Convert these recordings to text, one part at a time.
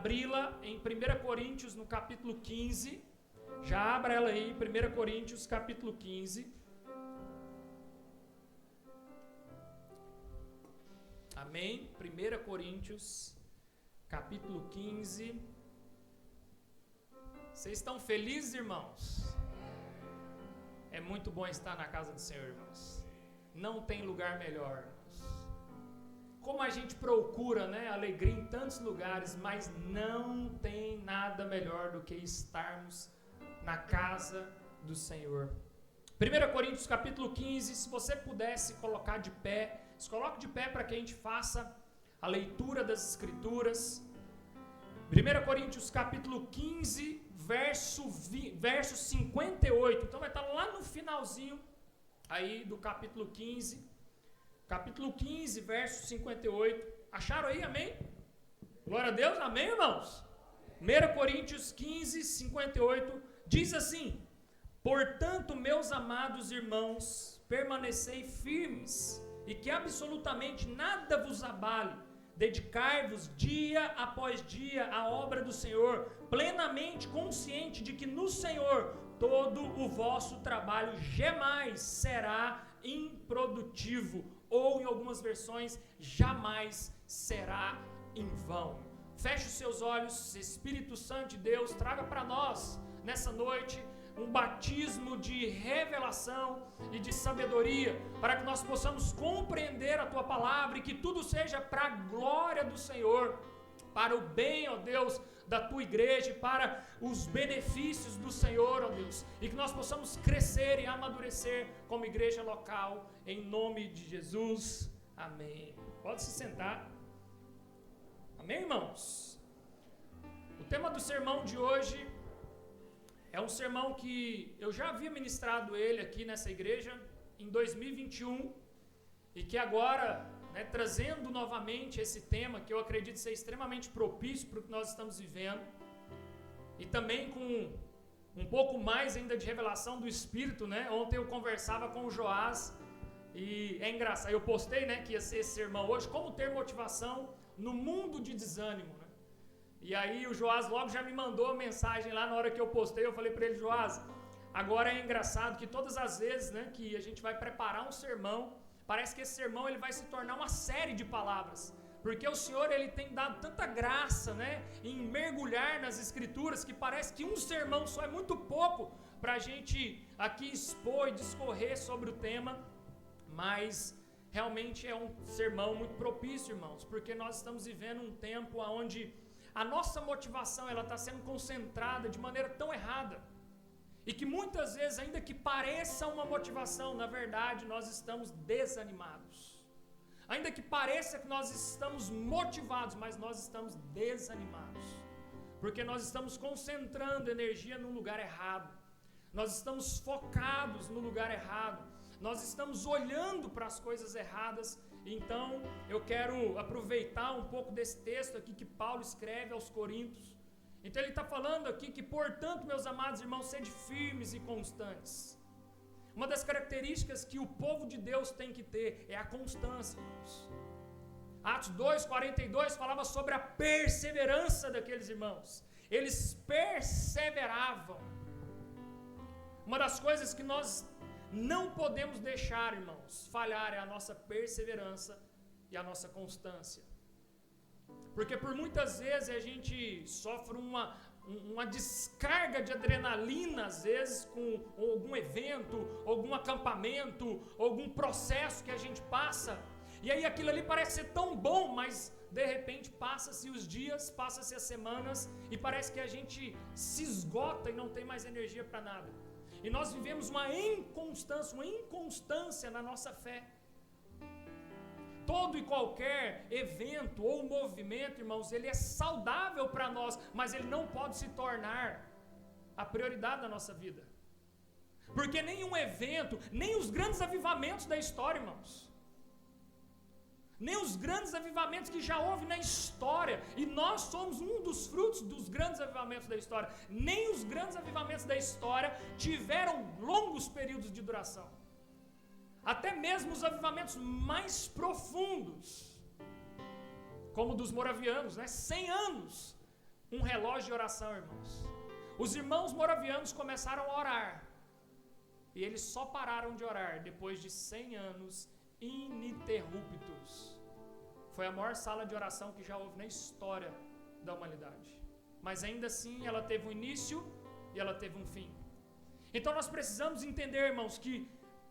abri-la em 1 Coríntios, no capítulo 15. Já abra ela aí, 1 Coríntios, capítulo 15. Amém? 1 Coríntios, capítulo 15. Vocês estão felizes, irmãos? É muito bom estar na casa do Senhor, irmãos. Não tem lugar melhor, irmãos. Como a gente procura, né, alegria em tantos lugares, mas não tem nada melhor do que estarmos na casa do Senhor. 1 Coríntios capítulo 15, se você pudesse colocar de pé, se coloque de pé para que a gente faça a leitura das Escrituras. 1 Coríntios capítulo 15, verso 58, então vai estar lá no finalzinho aí do capítulo 15, capítulo 15, verso 58, acharam aí, amém? Glória a Deus, amém, irmãos? 1 Coríntios 15, 58, diz assim: portanto, meus amados irmãos, permanecei firmes, e que absolutamente nada vos abale, dedicai-vos dia após dia à obra do Senhor, plenamente consciente de que no Senhor todo o vosso trabalho jamais será improdutivo, ou em algumas versões, jamais será em vão. Feche os seus olhos, Espírito Santo de Deus, traga para nós, nessa noite, um batismo de revelação e de sabedoria, para que nós possamos compreender a Tua palavra e que tudo seja para a glória do Senhor, para o bem, ó Deus, da Tua igreja, para os benefícios do Senhor, ó Deus, e que nós possamos crescer e amadurecer como igreja local, em nome de Jesus, amém. Pode se sentar. Amém, irmãos? O tema do sermão de hoje é um sermão que eu já havia ministrado ele aqui nessa igreja em 2021 e que agora, né, trazendo novamente esse tema que eu acredito ser extremamente propício para o que nós estamos vivendo e também com um pouco mais ainda de revelação do Espírito, né? Ontem eu conversava com o Joás e é engraçado, eu postei, né, que ia ser esse sermão hoje, como ter motivação no mundo de desânimo, né? E aí o Joás logo já me mandou a mensagem lá na hora que eu postei, eu falei para ele: Joás, agora é engraçado que todas as vezes, né, que a gente vai preparar um sermão, parece que esse sermão ele vai se tornar uma série de palavras, porque o Senhor ele tem dado tanta graça, né, em mergulhar nas Escrituras, que parece que um sermão só é muito pouco para a gente aqui expor e discorrer sobre o tema, mas realmente é um sermão muito propício, irmãos, porque nós estamos vivendo um tempo onde a nossa motivação ela está sendo concentrada de maneira tão errada, e que muitas vezes, ainda que pareça uma motivação, na verdade nós estamos desanimados. Ainda que pareça que nós estamos motivados, mas nós estamos desanimados, porque nós estamos concentrando energia no lugar errado, nós estamos focados no lugar errado, nós estamos olhando para as coisas erradas. Então eu quero aproveitar um pouco desse texto aqui que Paulo escreve aos Coríntios. Então ele está falando aqui que, portanto, meus amados irmãos, sede firmes e constantes. Uma das características que o povo de Deus tem que ter é a constância, irmãos. Atos 2:42 falava sobre a perseverança daqueles irmãos. Eles perseveravam. Uma das coisas que nós não podemos deixar, irmãos, falhar é a nossa perseverança e a nossa constância. Porque por muitas vezes a gente sofre uma descarga de adrenalina, às vezes, com algum evento, algum acampamento, algum processo que a gente passa, e aí aquilo ali parece ser tão bom, mas de repente passa-se os dias, passa-se as semanas, e parece que a gente se esgota e não tem mais energia para nada. E nós vivemos uma inconstância na nossa fé. Todo e qualquer evento ou movimento, irmãos, ele é saudável para nós, mas ele não pode se tornar a prioridade da nossa vida. Porque nenhum evento, nem os grandes avivamentos da história, irmãos, nem os grandes avivamentos que já houve na história, e nós somos um dos frutos dos grandes avivamentos da história, nem os grandes avivamentos da história tiveram longos períodos de duração. Até mesmo os avivamentos mais profundos, como dos moravianos, né? 100 anos um relógio de oração, irmãos. Os irmãos moravianos começaram a orar. E eles só pararam de orar depois de 100 anos ininterruptos. Foi a maior sala de oração que já houve na história da humanidade. Mas ainda assim ela teve um início e ela teve um fim. Então nós precisamos entender, irmãos, que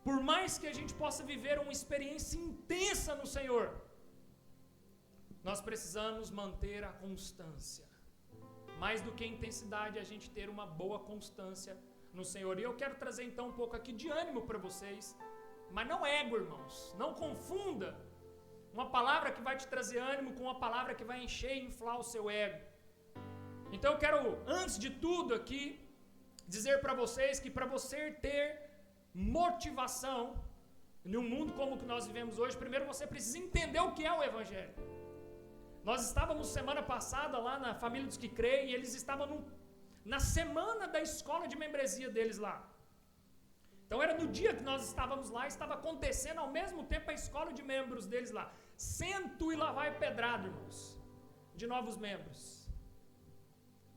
por mais que a gente possa viver uma experiência intensa no Senhor, nós precisamos manter a constância. Mais do que a intensidade, a gente ter uma boa constância no Senhor. E eu quero trazer então um pouco aqui de ânimo para vocês, mas não ego, irmãos. Não confunda uma palavra que vai te trazer ânimo com uma palavra que vai encher e inflar o seu ego. Então eu quero, antes de tudo aqui, dizer para vocês que para você ter motivação num mundo como o que nós vivemos hoje, primeiro você precisa entender o que é o Evangelho. Nós estávamos semana passada lá na Família dos que Creem e eles estavam na semana da escola de membresia deles lá. Então era no dia que nós estávamos lá, estava acontecendo ao mesmo tempo a escola de membros deles lá. 100 e lá vai pedrado, irmãos, de novos membros.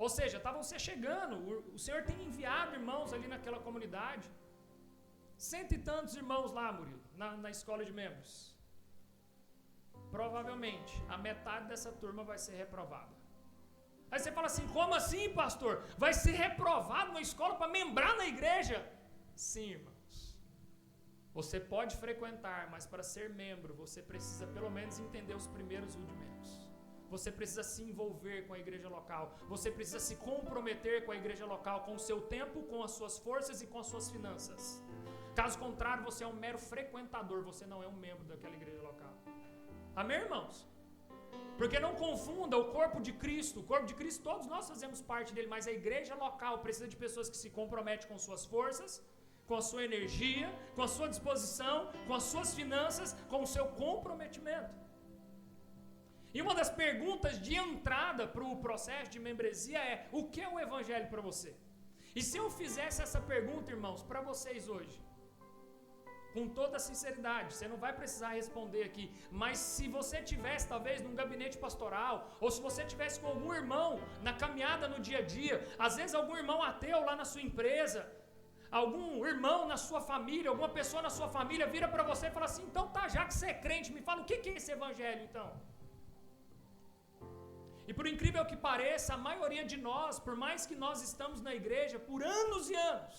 Ou seja, estavam se chegando, o Senhor tem enviado irmãos ali naquela comunidade. 100 e tantos irmãos lá, Murilo, na escola de membros. Provavelmente, a metade dessa turma vai ser reprovada. Aí você fala assim, como assim, pastor? Vai ser reprovado na escola para membrar na igreja? Sim, irmãos. Você pode frequentar, mas para ser membro, você precisa pelo menos entender os primeiros rudimentos. Você precisa se envolver com a igreja local. Você precisa se comprometer com a igreja local, com o seu tempo, com as suas forças e com as suas finanças. Caso contrário, você é um mero frequentador, você não é um membro daquela igreja local. Amém, irmãos? Porque não confunda o corpo de Cristo. O corpo de Cristo, todos nós fazemos parte dele, mas a igreja local precisa de pessoas que se comprometem com suas forças, com a sua energia, com a sua disposição, com as suas finanças, com o seu comprometimento. E uma das perguntas de entrada para o processo de membresia é: o que é o Evangelho para você? E se eu fizesse essa pergunta, irmãos, para vocês hoje, com toda sinceridade, você não vai precisar responder aqui, mas se você tivesse talvez num gabinete pastoral, ou se você tivesse com algum irmão na caminhada no dia a dia, às vezes algum irmão ateu lá na sua empresa, algum irmão na sua família, alguma pessoa na sua família vira para você e fala assim: então tá, já que você é crente, me fala o que é esse Evangelho então? E por incrível que pareça, a maioria de nós, por mais que nós estamos na igreja por anos e anos,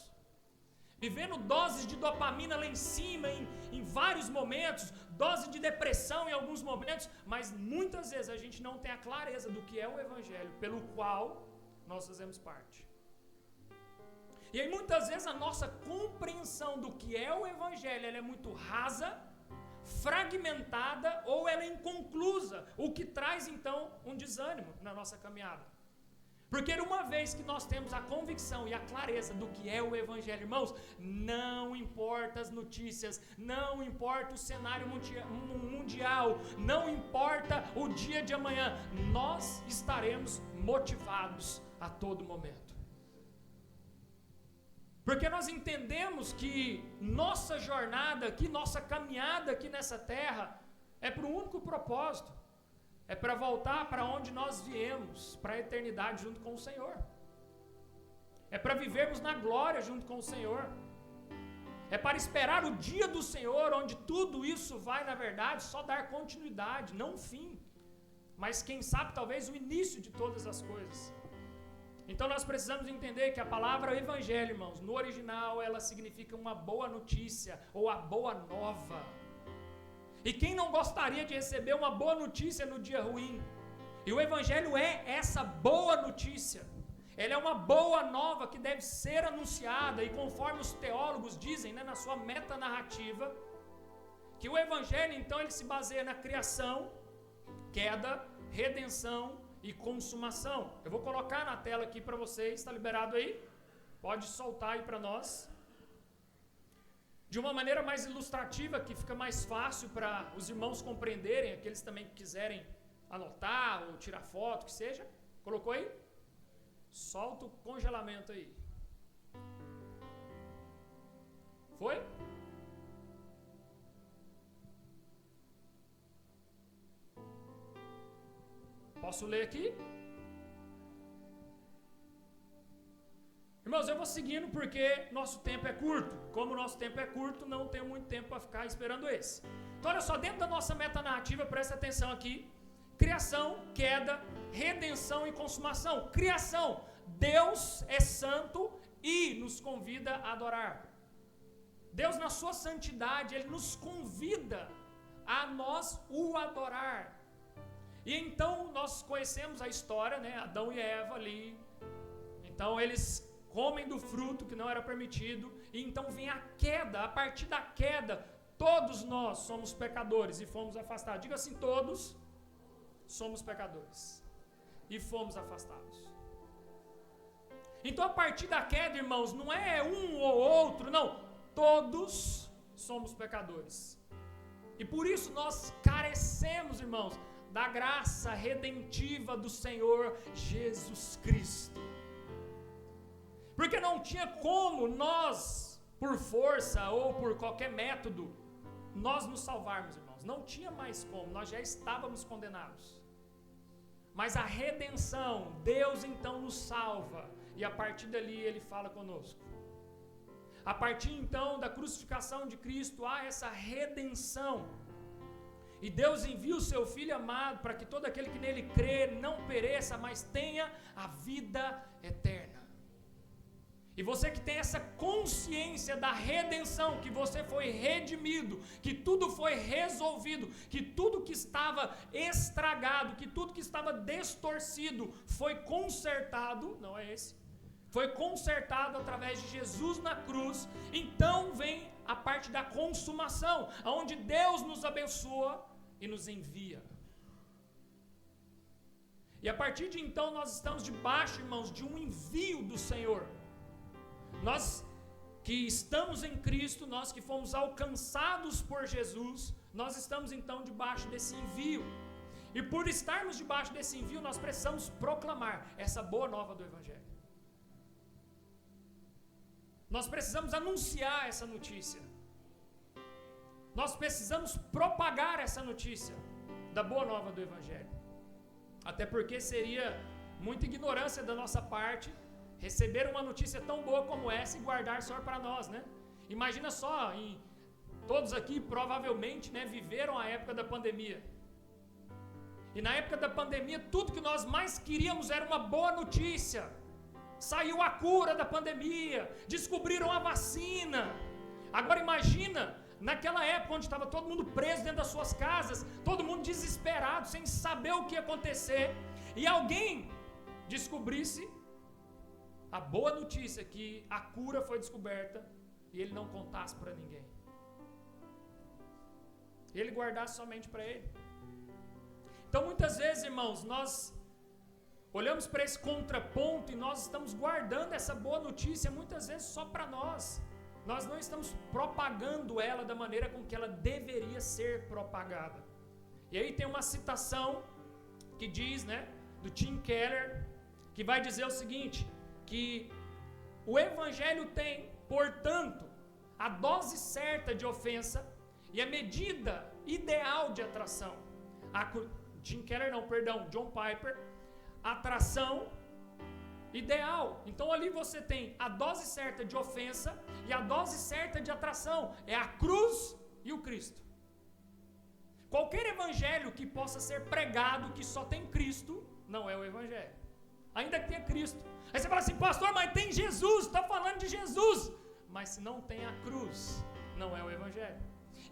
vivendo doses de dopamina lá em cima, em vários momentos, dose de depressão em alguns momentos, mas muitas vezes a gente não tem a clareza do que é o Evangelho, pelo qual nós fazemos parte. E aí muitas vezes a nossa compreensão do que é o Evangelho, ela é muito rasa, fragmentada ou ela é inconclusa, o que traz então um desânimo na nossa caminhada. Porque uma vez que nós temos a convicção e a clareza do que é o Evangelho, irmãos, não importa as notícias, não importa o cenário mundial, não importa o dia de amanhã, nós estaremos motivados a todo momento. Porque nós entendemos que nossa jornada aqui, nossa caminhada aqui nessa terra, é para um único propósito. É para voltar para onde nós viemos, para a eternidade junto com o Senhor. É para vivermos na glória junto com o Senhor. É para esperar o dia do Senhor, onde tudo isso vai, na verdade, só dar continuidade, não um fim. Mas quem sabe, talvez, o início de todas as coisas. Então nós precisamos entender que a palavra Evangelho, irmãos, no original, ela significa uma boa notícia, ou a boa nova. E quem não gostaria de receber uma boa notícia no dia ruim? E o Evangelho é essa boa notícia. Ela é uma boa nova que deve ser anunciada. E conforme os teólogos dizem, né, na sua metanarrativa, que o Evangelho, então, ele se baseia na criação, queda, redenção e consumação. Eu vou colocar na tela aqui para vocês. Está liberado aí? Pode soltar aí para nós. De uma maneira mais ilustrativa, que fica mais fácil para os irmãos compreenderem, aqueles também que quiserem anotar ou tirar foto, que seja. Colocou aí? Solta o congelamento aí. Foi? Posso ler aqui? irmãos, eu vou seguindo porque nosso tempo é curto. Como o nosso tempo é curto, não tenho muito tempo para ficar esperando esse. Então, olha só, dentro da nossa metanarrativa, presta atenção aqui. Criação, queda, redenção e consumação. Criação, Deus é santo e nos convida a adorar. Deus, na sua santidade, Ele nos convida a nós o adorar. E então nós conhecemos a história, né? Adão e Eva ali. Então eles comem do fruto que não era permitido. E então vem a queda. A partir da queda, todos nós somos pecadores e fomos afastados. Diga assim, todos somos pecadores e fomos afastados. Então a partir da queda, irmãos, não é um ou outro, não. Todos somos pecadores. E por isso nós carecemos, irmãos, da graça redentiva do Senhor Jesus Cristo. Porque não tinha como nós, por força ou por qualquer método, nós nos salvarmos, irmãos. Não tinha mais como, nós já estávamos condenados. Mas a redenção, Deus então nos salva. E a partir dali Ele fala conosco. A partir então da crucificação de Cristo, há essa redenção. E Deus envia o seu Filho amado para que todo aquele que nele crê não pereça, mas tenha a vida eterna. E você que tem essa consciência da redenção, que você foi redimido, que tudo foi resolvido, que tudo que estava estragado, que tudo que estava distorcido foi consertado, não é esse? Foi consertado através de Jesus na cruz. Então vem a parte da consumação, onde Deus nos abençoa e nos envia. E a partir de então nós estamos debaixo, irmãos, de um envio do Senhor. Nós que estamos em Cristo, nós que fomos alcançados por Jesus, nós estamos então debaixo desse envio. E por estarmos debaixo desse envio, nós precisamos proclamar essa boa nova do Evangelho. Nós precisamos anunciar essa notícia. Nós precisamos propagar essa notícia da boa nova do Evangelho. Até porque seria muita ignorância da nossa parte receber uma notícia tão boa como essa e guardar só para nós, né? Imagina só, todos aqui provavelmente, né, viveram a época da pandemia. E na época da pandemia, tudo que nós mais queríamos era uma boa notícia. Saiu a cura da pandemia, descobriram a vacina. Agora imagina, naquela época onde estava todo mundo preso dentro das suas casas, todo mundo desesperado, sem saber o que ia acontecer, e alguém descobrisse a boa notícia que a cura foi descoberta e ele não contasse para ninguém. Ele guardasse somente para ele. Então muitas vezes, irmãos, nós olhamos para esse contraponto e nós estamos guardando essa boa notícia muitas vezes só para nós. Nós não estamos propagando ela da maneira com que ela deveria ser propagada. E aí tem uma citação que diz, né, do Tim Keller, que vai dizer o seguinte, que o Evangelho tem, portanto, a dose certa de ofensa e a medida ideal de atração. Tim Keller não, perdão, John Piper, atração ideal. Então ali você tem a dose certa de ofensa e a dose certa de atração. É a cruz e o Cristo. Qualquer evangelho que possa ser pregado que só tem Cristo, não é o evangelho. Ainda que tenha Cristo. Aí você fala assim, pastor, mas tem Jesus, está falando de Jesus. Mas se não tem a cruz, não é o evangelho.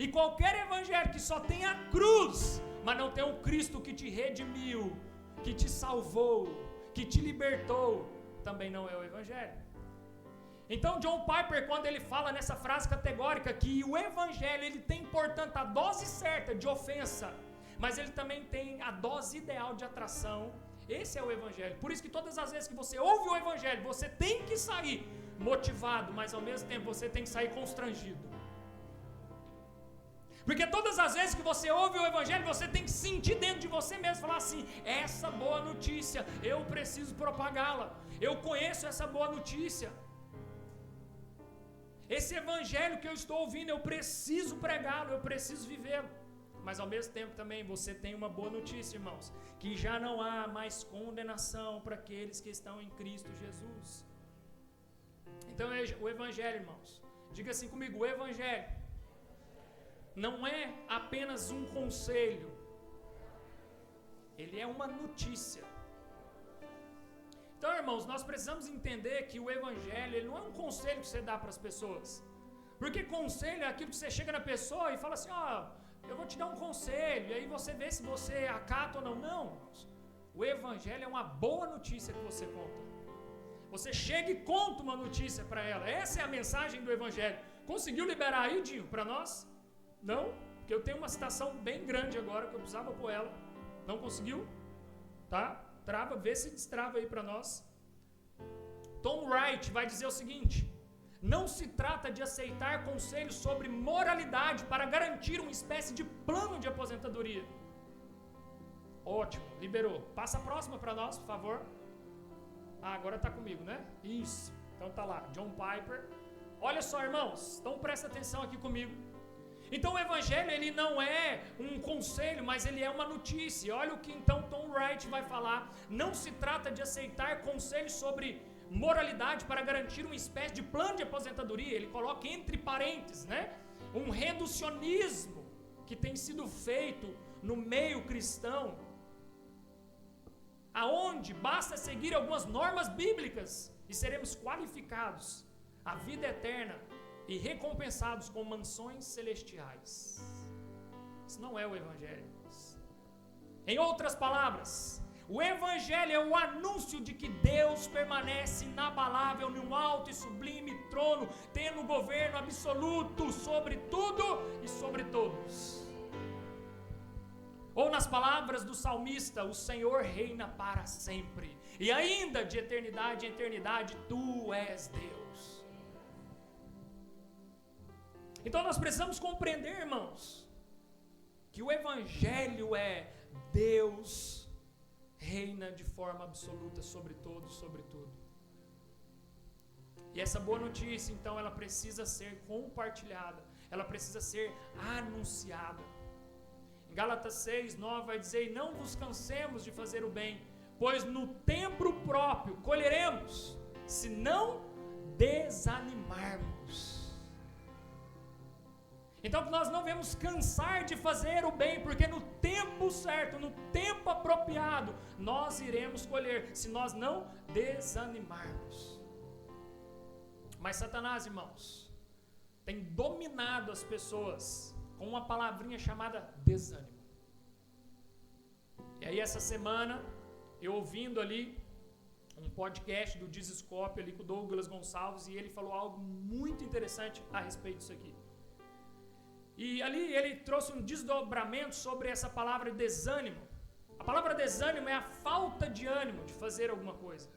E qualquer evangelho que só tem a cruz, mas não tem o Cristo que te redimiu, que te salvou, que te libertou, também não é o evangelho. Então John Piper, quando ele fala nessa frase categórica que o evangelho ele tem, portanto, a dose certa de ofensa, mas ele também tem a dose ideal de atração, esse é o evangelho. Por isso que todas as vezes que você ouve o evangelho, você tem que sair motivado, mas ao mesmo tempo você tem que sair constrangido. Porque todas as vezes que você ouve o evangelho, você tem que sentir dentro de você mesmo, falar assim, essa boa notícia, eu preciso propagá-la, eu conheço essa boa notícia, esse evangelho que eu estou ouvindo, eu preciso pregá-lo, eu preciso vivê-lo. Mas ao mesmo tempo também você tem uma boa notícia, irmãos, que já não há mais condenação para aqueles que estão em Cristo Jesus. Então o evangelho, irmãos, diga assim comigo, o evangelho não é apenas um conselho, ele é uma notícia. Então, irmãos, nós precisamos entender que o evangelho ele não é um conselho que você dá para as pessoas. Porque conselho é aquilo que você chega na pessoa e fala assim, eu vou te dar um conselho, e aí você vê se você acata ou não. Não, irmãos. O evangelho é uma boa notícia que você conta. Você chega e conta uma notícia para ela. Essa é a mensagem do evangelho. Conseguiu liberar aí, Dinho, para nós? Não? Porque eu tenho uma citação bem grande agora que eu precisava pôr ela. Não conseguiu? Tá? Trava, vê se destrava aí para nós. Tom Wright vai dizer o seguinte: não se trata de aceitar conselhos sobre moralidade para garantir uma espécie de plano de aposentadoria. Ótimo, liberou. Passa a próxima para nós, por favor. Agora está comigo, né? Isso. Então tá lá, John Piper. Olha só, irmãos, então presta atenção aqui comigo. Então o evangelho ele não é um conselho, mas ele é uma notícia. Olha o que então Tom Wright vai falar. Não se trata de aceitar conselhos sobre moralidade para garantir uma espécie de plano de aposentadoria. Ele coloca entre parênteses, né? Um reducionismo que tem sido feito no meio cristão, aonde basta seguir algumas normas bíblicas e seremos qualificados à vida eterna e recompensados com mansões celestiais. Isso não é o evangelho. Em outras palavras, o evangelho é o anúncio de que Deus permanece inabalável num alto e sublime trono, tendo governo absoluto sobre tudo e sobre todos. Ou nas palavras do salmista, o Senhor reina para sempre, e ainda de eternidade em eternidade, Tu és Deus. Então nós precisamos compreender, irmãos, que o evangelho é Deus reina de forma absoluta sobre todos, sobre tudo. E essa boa notícia, então, ela precisa ser compartilhada, ela precisa ser anunciada. Em Gálatas 6:9 vai dizer: não vos cansemos de fazer o bem, pois no tempo próprio colheremos, se não desanimarmos. Então nós não devemos cansar de fazer o bem, porque no tempo certo, no tempo apropriado, nós iremos colher, se nós não desanimarmos. Mas Satanás, irmãos, tem dominado as pessoas com uma palavrinha chamada desânimo. E aí essa semana, eu ouvindo ali um podcast do Dizscope ali com o Douglas Gonçalves, e ele falou algo muito interessante a respeito disso aqui. E ali ele trouxe um desdobramento sobre essa palavra desânimo. A palavra desânimo é a falta de ânimo de fazer alguma coisa.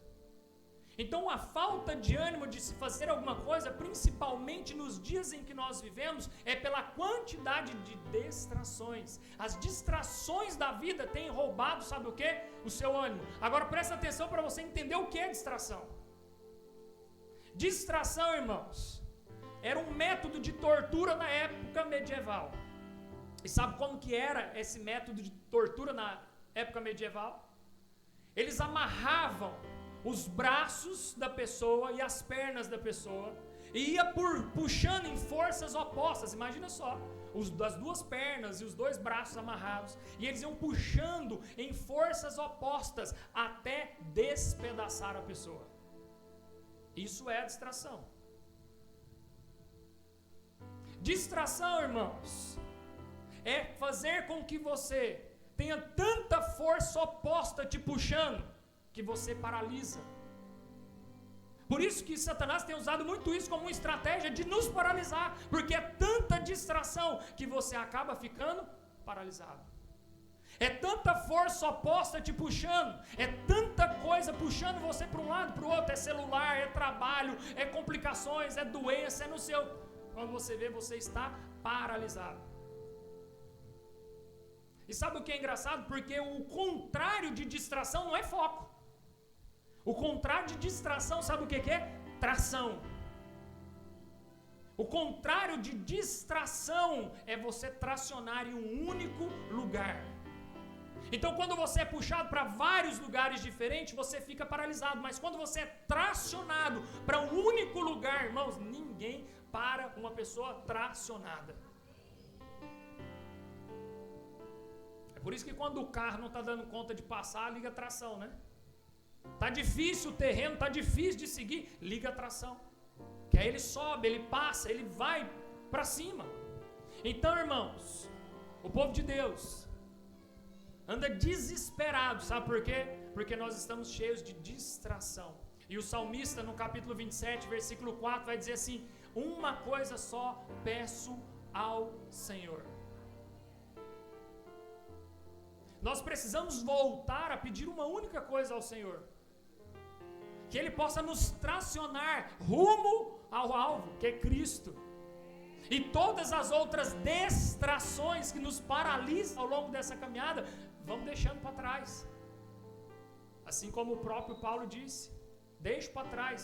Então a falta de ânimo de se fazer alguma coisa, principalmente nos dias em que nós vivemos, é pela quantidade de distrações. As distrações da vida têm roubado, sabe o que? O seu ânimo. Agora presta atenção para você entender o que é distração. Distração, irmãos, era um método de tortura na época medieval. E sabe como que era esse método de tortura na época medieval? Eles amarravam os braços da pessoa e as pernas da pessoa e ia puxando em forças opostas. Imagina só, as duas pernas e os dois braços amarrados, e eles iam puxando em forças opostas até despedaçar a pessoa. Isso é a distração. Distração, irmãos, é fazer com que você tenha tanta força oposta te puxando que você paralisa. Por isso que Satanás tem usado muito isso como uma estratégia de nos paralisar, porque é tanta distração que você acaba ficando paralisado. É tanta força oposta te puxando, é tanta coisa puxando você para um lado, para o outro, é celular, é trabalho, é complicações, é doença, é no seu... Quando você vê, você está paralisado. E sabe o que é engraçado? Porque o contrário de distração não é foco. O contrário de distração, sabe o que é? Tração. O contrário de distração é você tracionar em um único lugar. Então, quando você é puxado para vários lugares diferentes, você fica paralisado. Mas quando você é tracionado para um único lugar, irmãos, ninguém para uma pessoa tracionada. É por isso que quando o carro não está dando conta de passar, liga a tração, né? Tá difícil o terreno, tá difícil de seguir, liga a tração. Que aí ele sobe, ele passa, ele vai para cima. Então, irmãos, o povo de Deus anda desesperado, sabe por quê? Porque nós estamos cheios de distração. E o salmista, no capítulo 27, versículo 4, vai dizer assim: uma coisa só peço ao Senhor. Nós precisamos voltar a pedir uma única coisa ao Senhor: que Ele possa nos tracionar rumo ao alvo, que é Cristo. E todas as outras distrações que nos paralisam ao longo dessa caminhada, vamos deixando para trás. Assim como o próprio Paulo disse: deixo para trás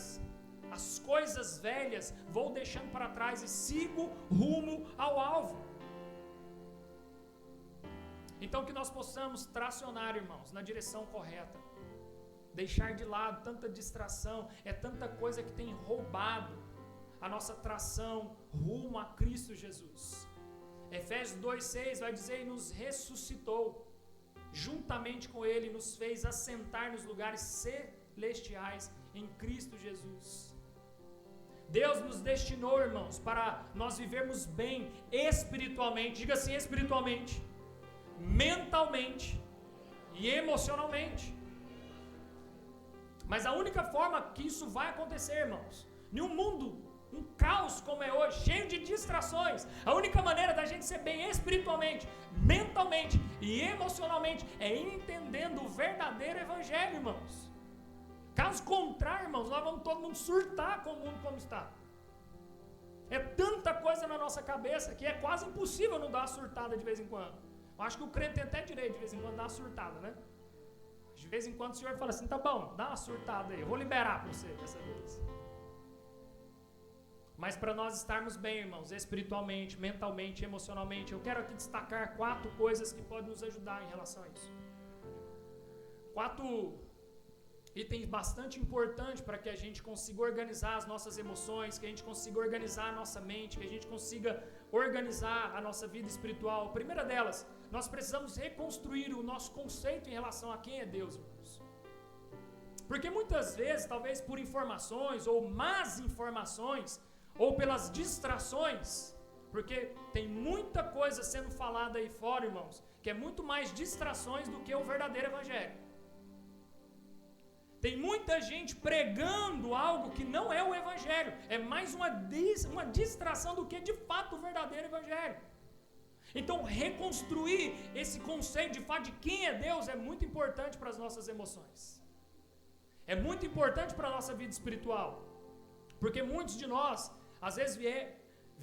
as coisas velhas, vou deixando para trás e sigo rumo ao alvo. Então que nós possamos tracionar, irmãos, na direção correta. Deixar de lado tanta distração, é tanta coisa que tem roubado a nossa tração rumo a Cristo Jesus. Efésios 2,6 vai dizer: e nos ressuscitou, juntamente com Ele, nos fez assentar nos lugares celestiais em Cristo Jesus. Deus nos destinou, irmãos, para nós vivermos bem espiritualmente, diga assim, espiritualmente, mentalmente e emocionalmente. Mas a única forma que isso vai acontecer, irmãos, em um mundo, um caos como é hoje, cheio de distrações, a única maneira da gente ser bem espiritualmente, mentalmente e emocionalmente é entendendo o verdadeiro evangelho, irmãos. Caso contrário, irmãos, nós vamos todo mundo surtar com o mundo como está. É tanta coisa na nossa cabeça que é quase impossível não dar uma surtada de vez em quando. Eu acho que o crente tem até direito de vez em quando dar uma surtada, né? De vez em quando o Senhor fala assim: tá bom, dá uma surtada aí, eu vou liberar para você dessa vez. Mas para nós estarmos bem, irmãos, espiritualmente, mentalmente, emocionalmente, eu quero aqui destacar 4 coisas que podem nos ajudar em relação a isso. 4 itens bastante importantes para que a gente consiga organizar as nossas emoções, que a gente consiga organizar a nossa mente, que a gente consiga organizar a nossa vida espiritual. A primeira delas, nós precisamos reconstruir o nosso conceito em relação a quem é Deus, irmãos. Porque muitas vezes, talvez por informações ou más informações, ou pelas distrações, porque tem muita coisa sendo falada aí fora, irmãos, que é muito mais distrações do que o verdadeiro evangelho. Tem muita gente pregando algo que não é o evangelho, é mais uma distração do que de fato o verdadeiro evangelho. Então reconstruir esse conceito de fato de quem é Deus é muito importante para as nossas emoções, é muito importante para a nossa vida espiritual, porque muitos de nós às vezes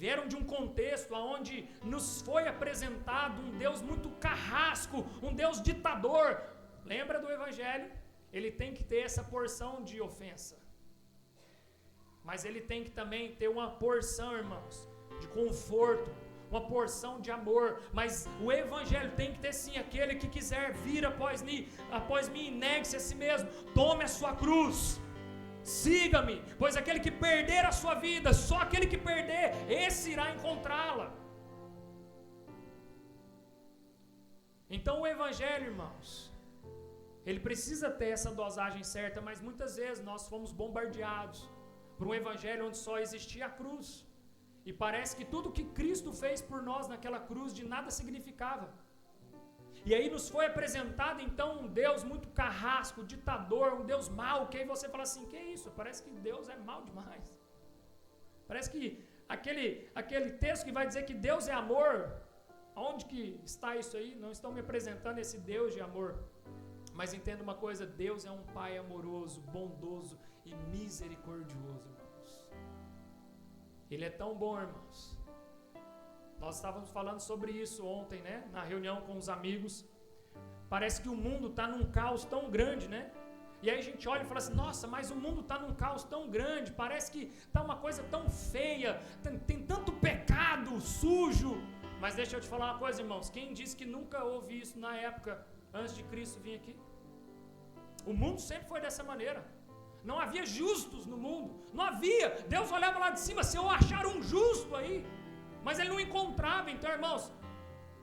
vieram de um contexto onde nos foi apresentado um Deus muito carrasco, um Deus ditador. Lembra do evangelho? Ele tem que ter essa porção de ofensa, mas ele tem que também ter uma porção, irmãos, de conforto, uma porção de amor. Mas o evangelho tem que ter sim: aquele que quiser vir após mim, negue-se a si mesmo, tome a sua cruz, siga-me, pois aquele que perder a sua vida, só aquele que perder, esse irá encontrá-la. Então o evangelho, irmãos, ele precisa ter essa dosagem certa, mas muitas vezes nós fomos bombardeados por um evangelho onde só existia a cruz. E parece que tudo que Cristo fez por nós naquela cruz de nada significava. E aí nos foi apresentado então um Deus muito carrasco, ditador, um Deus mau, que aí você fala assim: que é isso? Parece que Deus é mau demais. Parece que aquele texto que vai dizer que Deus é amor, onde que está isso aí? Não estão me apresentando esse Deus de amor. Mas entenda uma coisa: Deus é um Pai amoroso, bondoso e misericordioso, irmãos. Ele é tão bom, irmãos. Nós estávamos falando sobre isso ontem, né? Na reunião com os amigos. Parece que o mundo está num caos tão grande, né? E aí a gente olha e fala assim: nossa, mas o mundo está num caos tão grande, parece que está uma coisa tão feia, tem tanto pecado sujo. Mas deixa eu te falar uma coisa, irmãos: quem disse que nunca houve isso na época antes de Cristo vir aqui. O mundo sempre foi dessa maneira. Não havia justos no mundo. Não havia. Deus olhava lá de cima, se eu achar um justo aí. Mas ele não encontrava. Então, irmãos,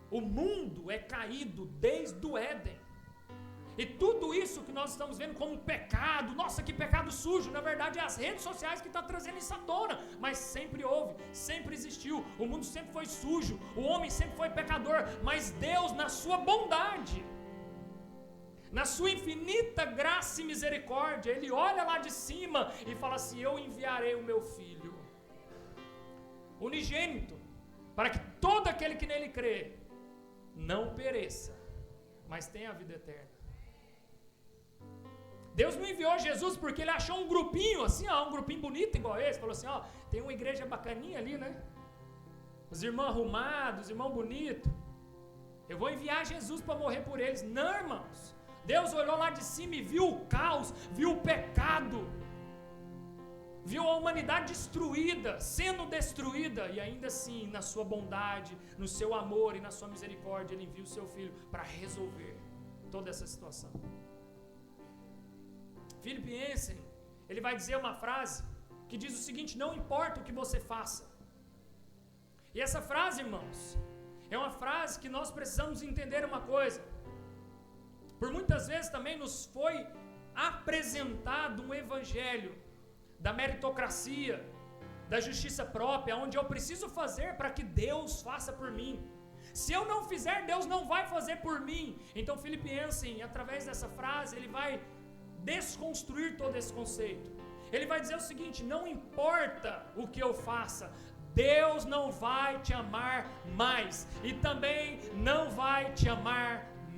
o mundo é caído desde o Éden. E tudo isso que nós estamos vendo como pecado, nossa, que pecado sujo, na verdade é as redes sociais que estão trazendo isso à tona. Mas sempre houve, sempre existiu. O mundo sempre foi sujo, o homem sempre foi pecador. Mas Deus, na sua bondade, na sua infinita graça e misericórdia, Ele olha lá de cima e fala assim: eu enviarei o meu Filho unigênito, para que todo aquele que nele crê não pereça, mas tenha a vida eterna. Deus não enviou Jesus porque Ele achou um grupinho assim, ó, um grupinho bonito igual esse, falou assim: ó, tem uma igreja bacaninha ali, né? Os irmãos arrumados, os irmãos bonitos, eu vou enviar Jesus para morrer por eles. Não, irmãos. Deus olhou lá de cima e viu o caos, viu o pecado, viu a humanidade destruída, sendo destruída, e ainda assim, na sua bondade, no seu amor e na sua misericórdia, Ele envia o seu Filho para resolver toda essa situação. Filipenses, ele vai dizer uma frase que diz o seguinte: não importa o que você faça. E essa frase, irmãos, é uma frase que nós precisamos entender uma coisa. Por muitas vezes também nos foi apresentado um evangelho da meritocracia, da justiça própria, onde eu preciso fazer para que Deus faça por mim. Se eu não fizer, Deus não vai fazer por mim. Então Filipenses, através dessa frase, ele vai desconstruir todo esse conceito. Ele vai dizer o seguinte: não importa o que eu faça, Deus não vai te amar mais e também não vai te amar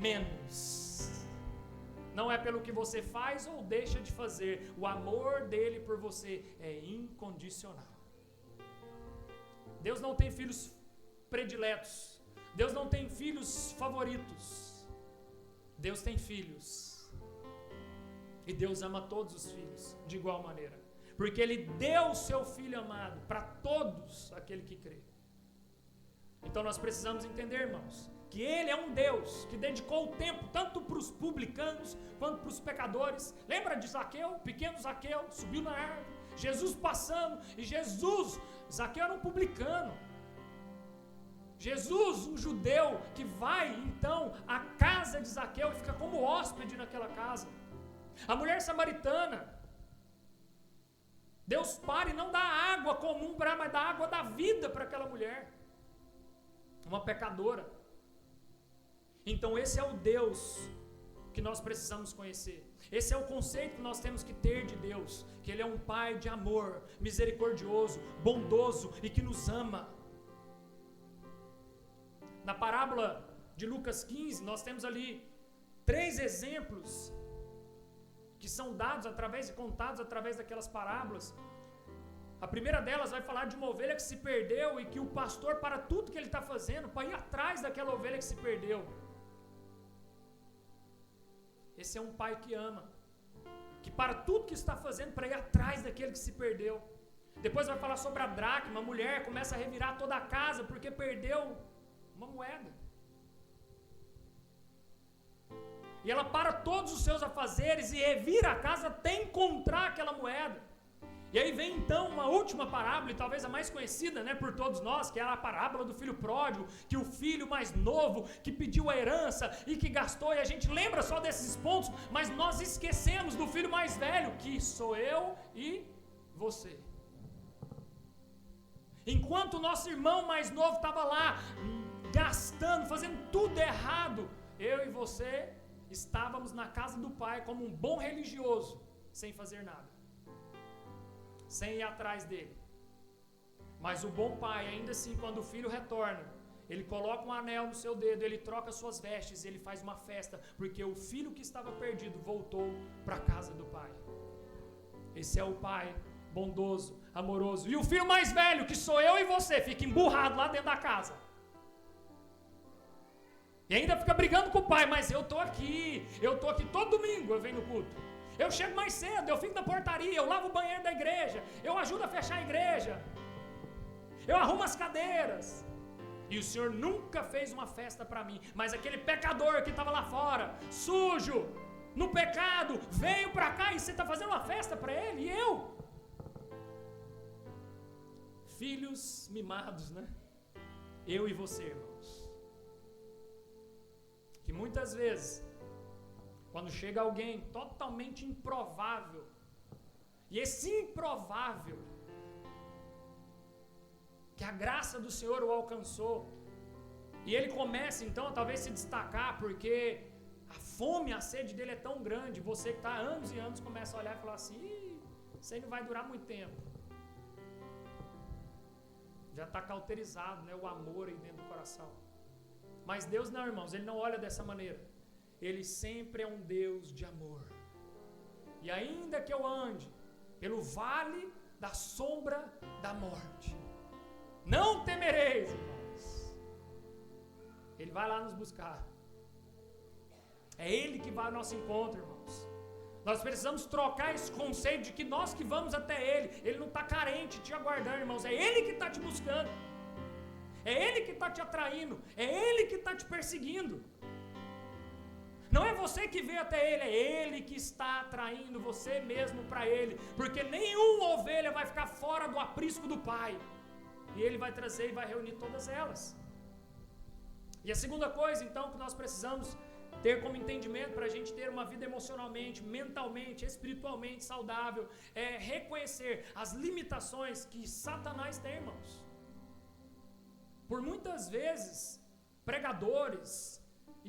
menos. Não é pelo que você faz ou deixa de fazer. O amor dele por você é incondicional. Deus não tem filhos prediletos. Deus não tem filhos favoritos. Deus tem filhos. E Deus ama todos os filhos de igual maneira. Porque Ele deu o seu Filho amado para todos aquele que crê. Então nós precisamos entender, irmãos, que Ele é um Deus que dedicou o tempo tanto para os publicanos quanto para os pecadores. Lembra de Zaqueu? Pequeno Zaqueu, subiu na árvore, Jesus passando, e Zaqueu era um publicano. Jesus, um judeu, que vai então à casa de Zaqueu e fica como hóspede naquela casa. A mulher samaritana, Deus para e não dá água comum para ela, mas dá água da vida para aquela mulher, uma pecadora. Então esse é o Deus que nós precisamos conhecer. Esse é o conceito que nós temos que ter de Deus, que Ele é um Pai de amor, misericordioso, bondoso e que nos ama. Na parábola de Lucas 15, nós temos ali 3 exemplos que são dados através e contados através daquelas parábolas. A primeira delas vai falar de uma ovelha que se perdeu e que o pastor para tudo que ele está fazendo para ir atrás daquela ovelha que se perdeu. Esse é um pai que ama, que para tudo que está fazendo para ir atrás daquele que se perdeu. Depois vai falar sobre a dracma, a mulher começa a revirar toda a casa porque perdeu uma moeda. E ela para todos os seus afazeres e revira a casa até encontrar aquela moeda. E aí vem então uma última parábola, e talvez a mais conhecida, né, por todos nós, que é a parábola do filho pródigo, que o filho mais novo, que pediu a herança e que gastou, e a gente lembra só desses pontos, mas nós esquecemos do filho mais velho, que sou eu e você. Enquanto o nosso irmão mais novo estava lá, gastando, fazendo tudo errado, eu e você estávamos na casa do pai como um bom religioso, sem fazer nada, sem ir atrás dele. Mas o bom pai, ainda assim, quando o filho retorna, ele coloca um anel no seu dedo, ele troca suas vestes, ele faz uma festa, porque o filho que estava perdido voltou para a casa do pai. Esse é o pai bondoso, amoroso. E o filho mais velho, que sou eu e você, fica emburrado lá dentro da casa. E ainda fica brigando com o pai: mas eu estou aqui todo domingo, eu venho no culto. Eu chego mais cedo, eu fico na portaria, eu lavo o banheiro da igreja, eu ajudo a fechar a igreja, eu arrumo as cadeiras. E o Senhor nunca fez uma festa para mim. Mas aquele pecador que estava lá fora, sujo, no pecado, veio para cá e você está fazendo uma festa para ele. E eu? Filhos mimados, né? Eu e você, irmãos. Que muitas vezes, quando chega alguém totalmente improvável, e esse improvável, que a graça do Senhor o alcançou, e ele começa então a talvez se destacar, porque a fome, a sede dele é tão grande, você que está há anos e anos começa a olhar e falar assim, isso aí não vai durar muito tempo. Já está cauterizado, né, o amor aí dentro do coração. Mas Deus não, irmãos, Ele não olha dessa maneira. Ele sempre é um Deus de amor. E ainda que eu ande pelo vale da sombra da morte, não temereis, irmãos. Ele vai lá nos buscar. É Ele que vai ao nosso encontro, irmãos. Nós precisamos trocar esse conceito de que nós que vamos até Ele. Ele não está carente te aguardando, irmãos. É Ele que está te buscando. É Ele que está te atraindo. É Ele que está te perseguindo. Não é você que veio até Ele, é Ele que está atraindo você mesmo para Ele. Porque nenhuma ovelha vai ficar fora do aprisco do Pai. E Ele vai trazer e vai reunir todas elas. E a segunda coisa, então, que nós precisamos ter como entendimento para a gente ter uma vida emocionalmente, mentalmente, espiritualmente saudável, é reconhecer as limitações que Satanás tem, irmãos. Por muitas vezes, pregadores,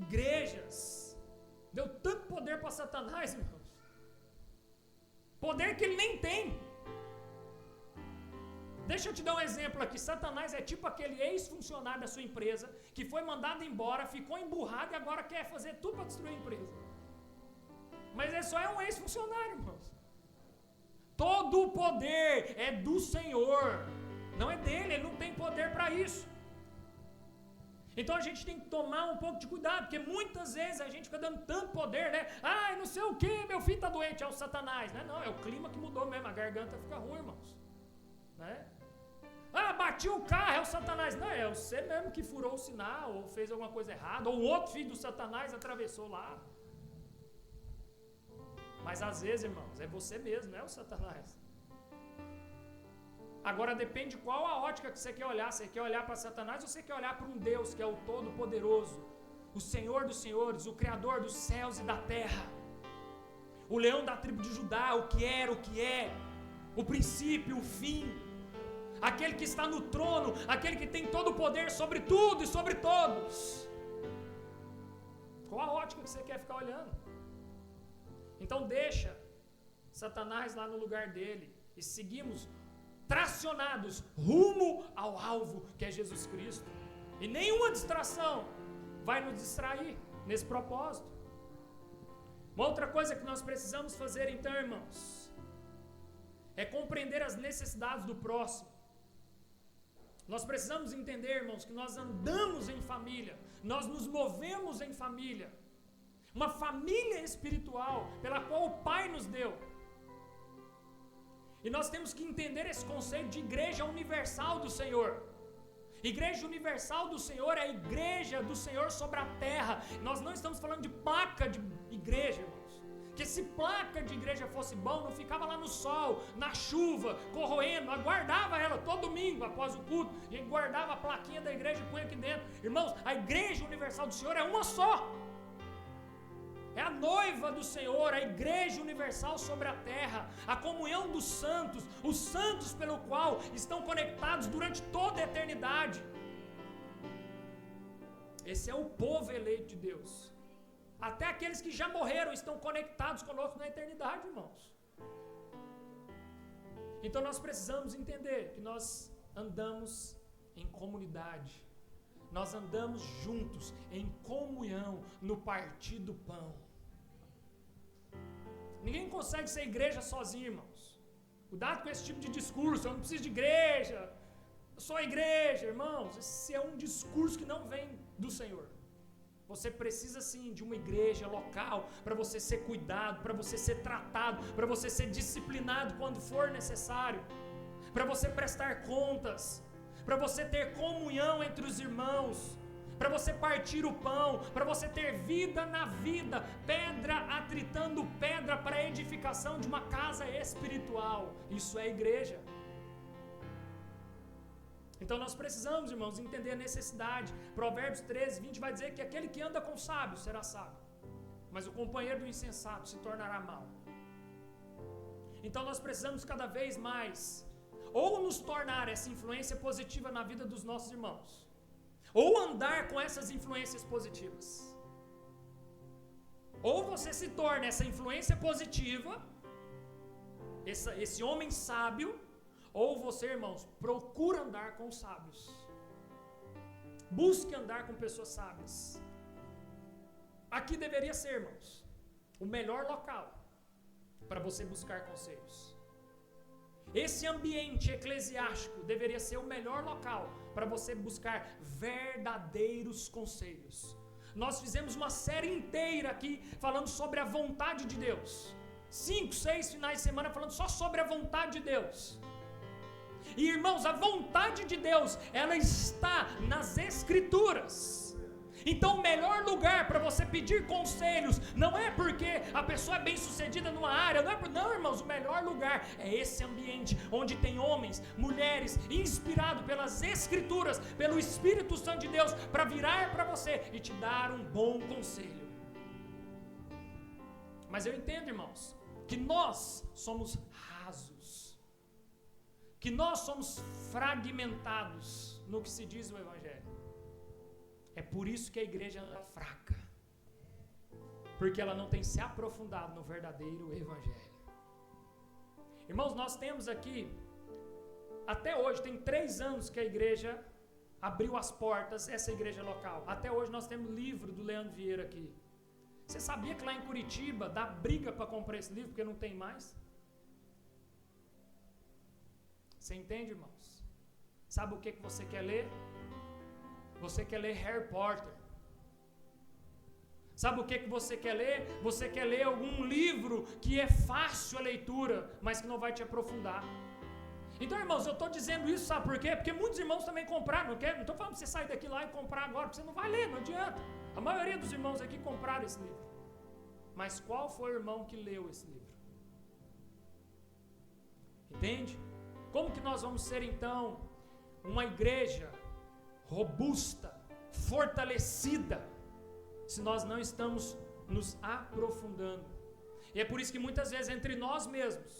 igrejas, deu tanto poder para Satanás, irmãos. Poder que ele nem tem. Deixa eu te dar um exemplo aqui. Satanás é tipo aquele ex-funcionário da sua empresa que foi mandado embora, ficou emburrado e agora quer fazer tudo para destruir a empresa. Mas ele só é um ex-funcionário, irmãos. Todo o poder é do Senhor, não é dele, ele não tem poder para isso. Então a gente tem que tomar um pouco de cuidado, porque muitas vezes a gente fica dando tanto poder, né? Ai, não sei o que, meu filho está doente, é o Satanás, né? Não, é o clima que mudou mesmo, a garganta fica ruim, irmãos. Né? Ah, bati o carro, é o Satanás. Não, é você mesmo que furou o sinal, ou fez alguma coisa errada, ou um outro filho do Satanás atravessou lá. Mas às vezes, irmãos, é você mesmo, não é o Satanás. Agora depende qual a ótica que você quer olhar. Você quer olhar para Satanás ou você quer olhar para um Deus que é o Todo-Poderoso, o Senhor dos Senhores, o Criador dos céus e da terra, o leão da tribo de Judá, o que era, o que é, o princípio, o fim, aquele que está no trono, aquele que tem todo o poder sobre tudo e sobre todos. Qual a ótica que você quer ficar olhando? Então deixa Satanás lá no lugar dele e seguimos tracionados rumo ao alvo que é Jesus Cristo. E nenhuma distração vai nos distrair nesse propósito. Uma outra coisa que nós precisamos fazer então, irmãos, é compreender as necessidades do próximo. Nós precisamos entender, irmãos, que nós andamos em família, nós nos movemos em família. Uma família espiritual pela qual o Pai nos deu. E nós temos que entender esse conceito de igreja universal do Senhor. Igreja universal do Senhor é a igreja do Senhor sobre a terra. Nós não estamos falando de placa de igreja, irmãos. Que se placa de igreja fosse bom, não ficava lá no sol, na chuva, corroendo. Aguardava ela todo domingo após o culto. E guardava a plaquinha da igreja e punha aqui dentro. Irmãos, a igreja universal do Senhor é uma só. É a noiva do Senhor, a igreja universal sobre a terra, a comunhão dos santos, os santos pelo qual estão conectados durante toda a eternidade. Esse é o povo eleito de Deus. Até aqueles que já morreram estão conectados conosco na eternidade, irmãos. Então nós precisamos entender que nós andamos em comunidade. Nós andamos juntos, em comunhão, no partir do pão. Ninguém consegue ser igreja sozinho, irmãos. Cuidado com esse tipo de discurso. Eu não preciso de igreja, eu sou a igreja, irmãos. Esse é um discurso que não vem do Senhor. Você precisa sim de uma igreja local para você ser cuidado, para você ser tratado, para você ser disciplinado quando for necessário, para você prestar contas, para você ter comunhão entre os irmãos, para você partir o pão, para você ter vida na vida, pedra atritando pedra para a edificação de uma casa espiritual. Isso é igreja. Então nós precisamos, irmãos, entender a necessidade. Provérbios 13, 20 vai dizer que aquele que anda com sábio será sábio, mas o companheiro do insensato se tornará mau. Então nós precisamos cada vez mais ou nos tornar essa influência positiva na vida dos nossos irmãos, ou andar com essas influências positivas. Ou você se torna essa influência positiva, esse homem sábio, ou você, irmãos, procura andar com os sábios. Busque andar com pessoas sábias. Aqui deveria ser, irmãos, o melhor local para você buscar conselhos. Esse ambiente eclesiástico deveria ser o melhor local para você buscar verdadeiros conselhos. Nós fizemos uma série inteira aqui falando sobre a vontade de Deus. 5, 6 finais de semana falando só sobre a vontade de Deus. E irmãos, a vontade de Deus, ela está nas Escrituras. Então o melhor lugar para você pedir conselhos não é porque a pessoa é bem sucedida numa área, não, irmãos, o melhor lugar é esse ambiente onde tem homens, mulheres inspirados pelas Escrituras, pelo Espírito Santo de Deus, para virar para você e te dar um bom conselho. Mas eu entendo, irmãos, que nós somos rasos, que nós somos fragmentados no que se diz o Evangelho. É por isso que a igreja é fraca, porque ela não tem se aprofundado no verdadeiro Evangelho. Irmãos, nós temos aqui, até hoje, tem 3 anos que a igreja abriu as portas, essa igreja local. Até hoje nós temos livro do Leandro Vieira aqui. Você sabia que lá em Curitiba dá briga para comprar esse livro, porque não tem mais? Você entende, irmãos? Sabe o que você quer ler? Você quer ler Harry Potter. Sabe o que você quer ler? Você quer ler algum livro que é fácil a leitura, mas que não vai te aprofundar. Então, irmãos, eu estou dizendo isso, sabe por quê? Porque muitos irmãos também compraram, não estou falando para você sair daqui lá e comprar agora, porque você não vai ler, não adianta. A maioria dos irmãos aqui compraram esse livro. Mas qual foi o irmão que leu esse livro? Entende? Como que nós vamos ser, então, uma igreja robusta, fortalecida, se nós não estamos nos aprofundando? E é por isso que muitas vezes entre nós mesmos,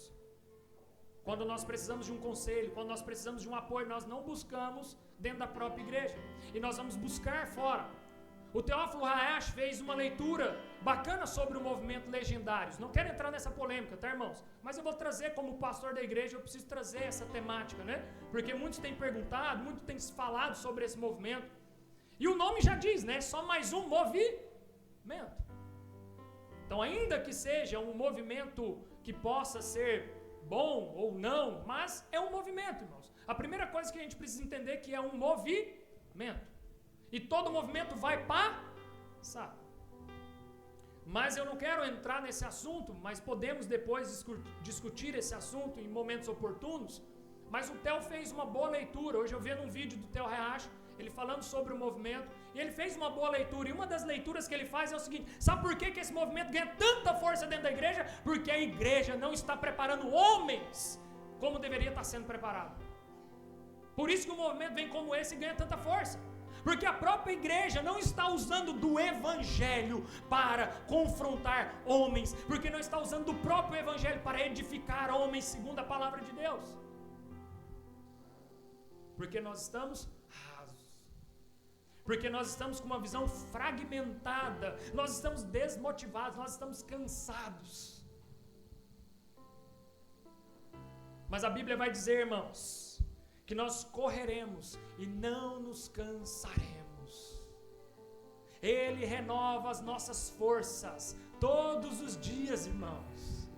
quando nós precisamos de um conselho, quando nós precisamos de um apoio, nós não buscamos dentro da própria igreja, e nós vamos buscar fora. O Teófilo Hayashi fez uma leitura bacana sobre o movimento Legendários. Não quero entrar nessa polêmica, tá, irmãos? Mas eu vou trazer, como pastor da igreja, eu preciso trazer essa temática, né? Porque muitos têm perguntado, muitos têm falado sobre esse movimento. E o nome já diz, né? Só mais um movimento. Então, ainda que seja um movimento que possa ser bom ou não, mas é um movimento, irmãos. A primeira coisa que a gente precisa entender é que é um movimento. E todo movimento vai passar. Mas eu não quero entrar nesse assunto, mas podemos depois discutir esse assunto em momentos oportunos. Mas o Theo fez uma boa leitura. Hoje eu vi num vídeo do Theo Hayashi, ele falando sobre o movimento, e ele fez uma boa leitura. E uma das leituras que ele faz é o seguinte: sabe por que esse movimento ganha tanta força dentro da igreja? Porque a igreja não está preparando homens como deveria estar sendo preparado. Por isso que um movimento vem como esse e ganha tanta força. Porque a própria igreja não está usando do evangelho para confrontar homens, porque não está usando do próprio evangelho para edificar homens segundo a palavra de Deus. Porque nós estamos rasos. Porque nós estamos com uma visão fragmentada, nós estamos desmotivados, nós estamos cansados. Mas a Bíblia vai dizer, irmãos, que nós correremos e não nos cansaremos. Ele renova as nossas forças todos os dias, irmãos.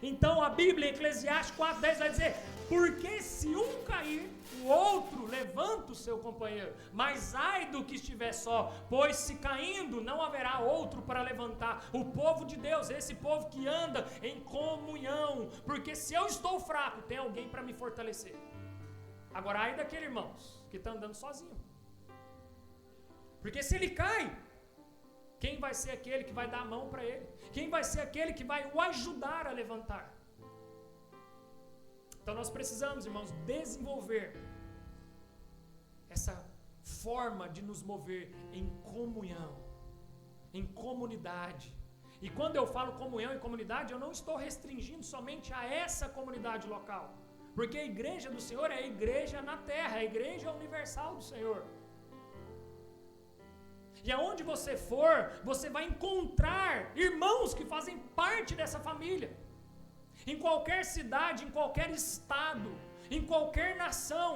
Então a Bíblia, em Eclesiastes 4:10 vai dizer: porque se um cair, o outro levanta o seu companheiro. Mas ai do que estiver só, pois se caindo não haverá outro para levantar. O povo de Deus, esse povo que anda em comunhão. Porque se eu estou fraco, tem alguém para me fortalecer. Agora, ai daquele, irmãos, que está andando sozinho. Porque se ele cai, quem vai ser aquele que vai dar a mão para ele? Quem vai ser aquele que vai o ajudar a levantar? Então nós precisamos, irmãos, desenvolver essa forma de nos mover em comunhão, em comunidade. E quando eu falo comunhão e comunidade, eu não estou restringindo somente a essa comunidade local. Porque a igreja do Senhor é a igreja na terra, a igreja universal do Senhor. E aonde você for, você vai encontrar irmãos que fazem parte dessa família. Em qualquer cidade, em qualquer estado, em qualquer nação.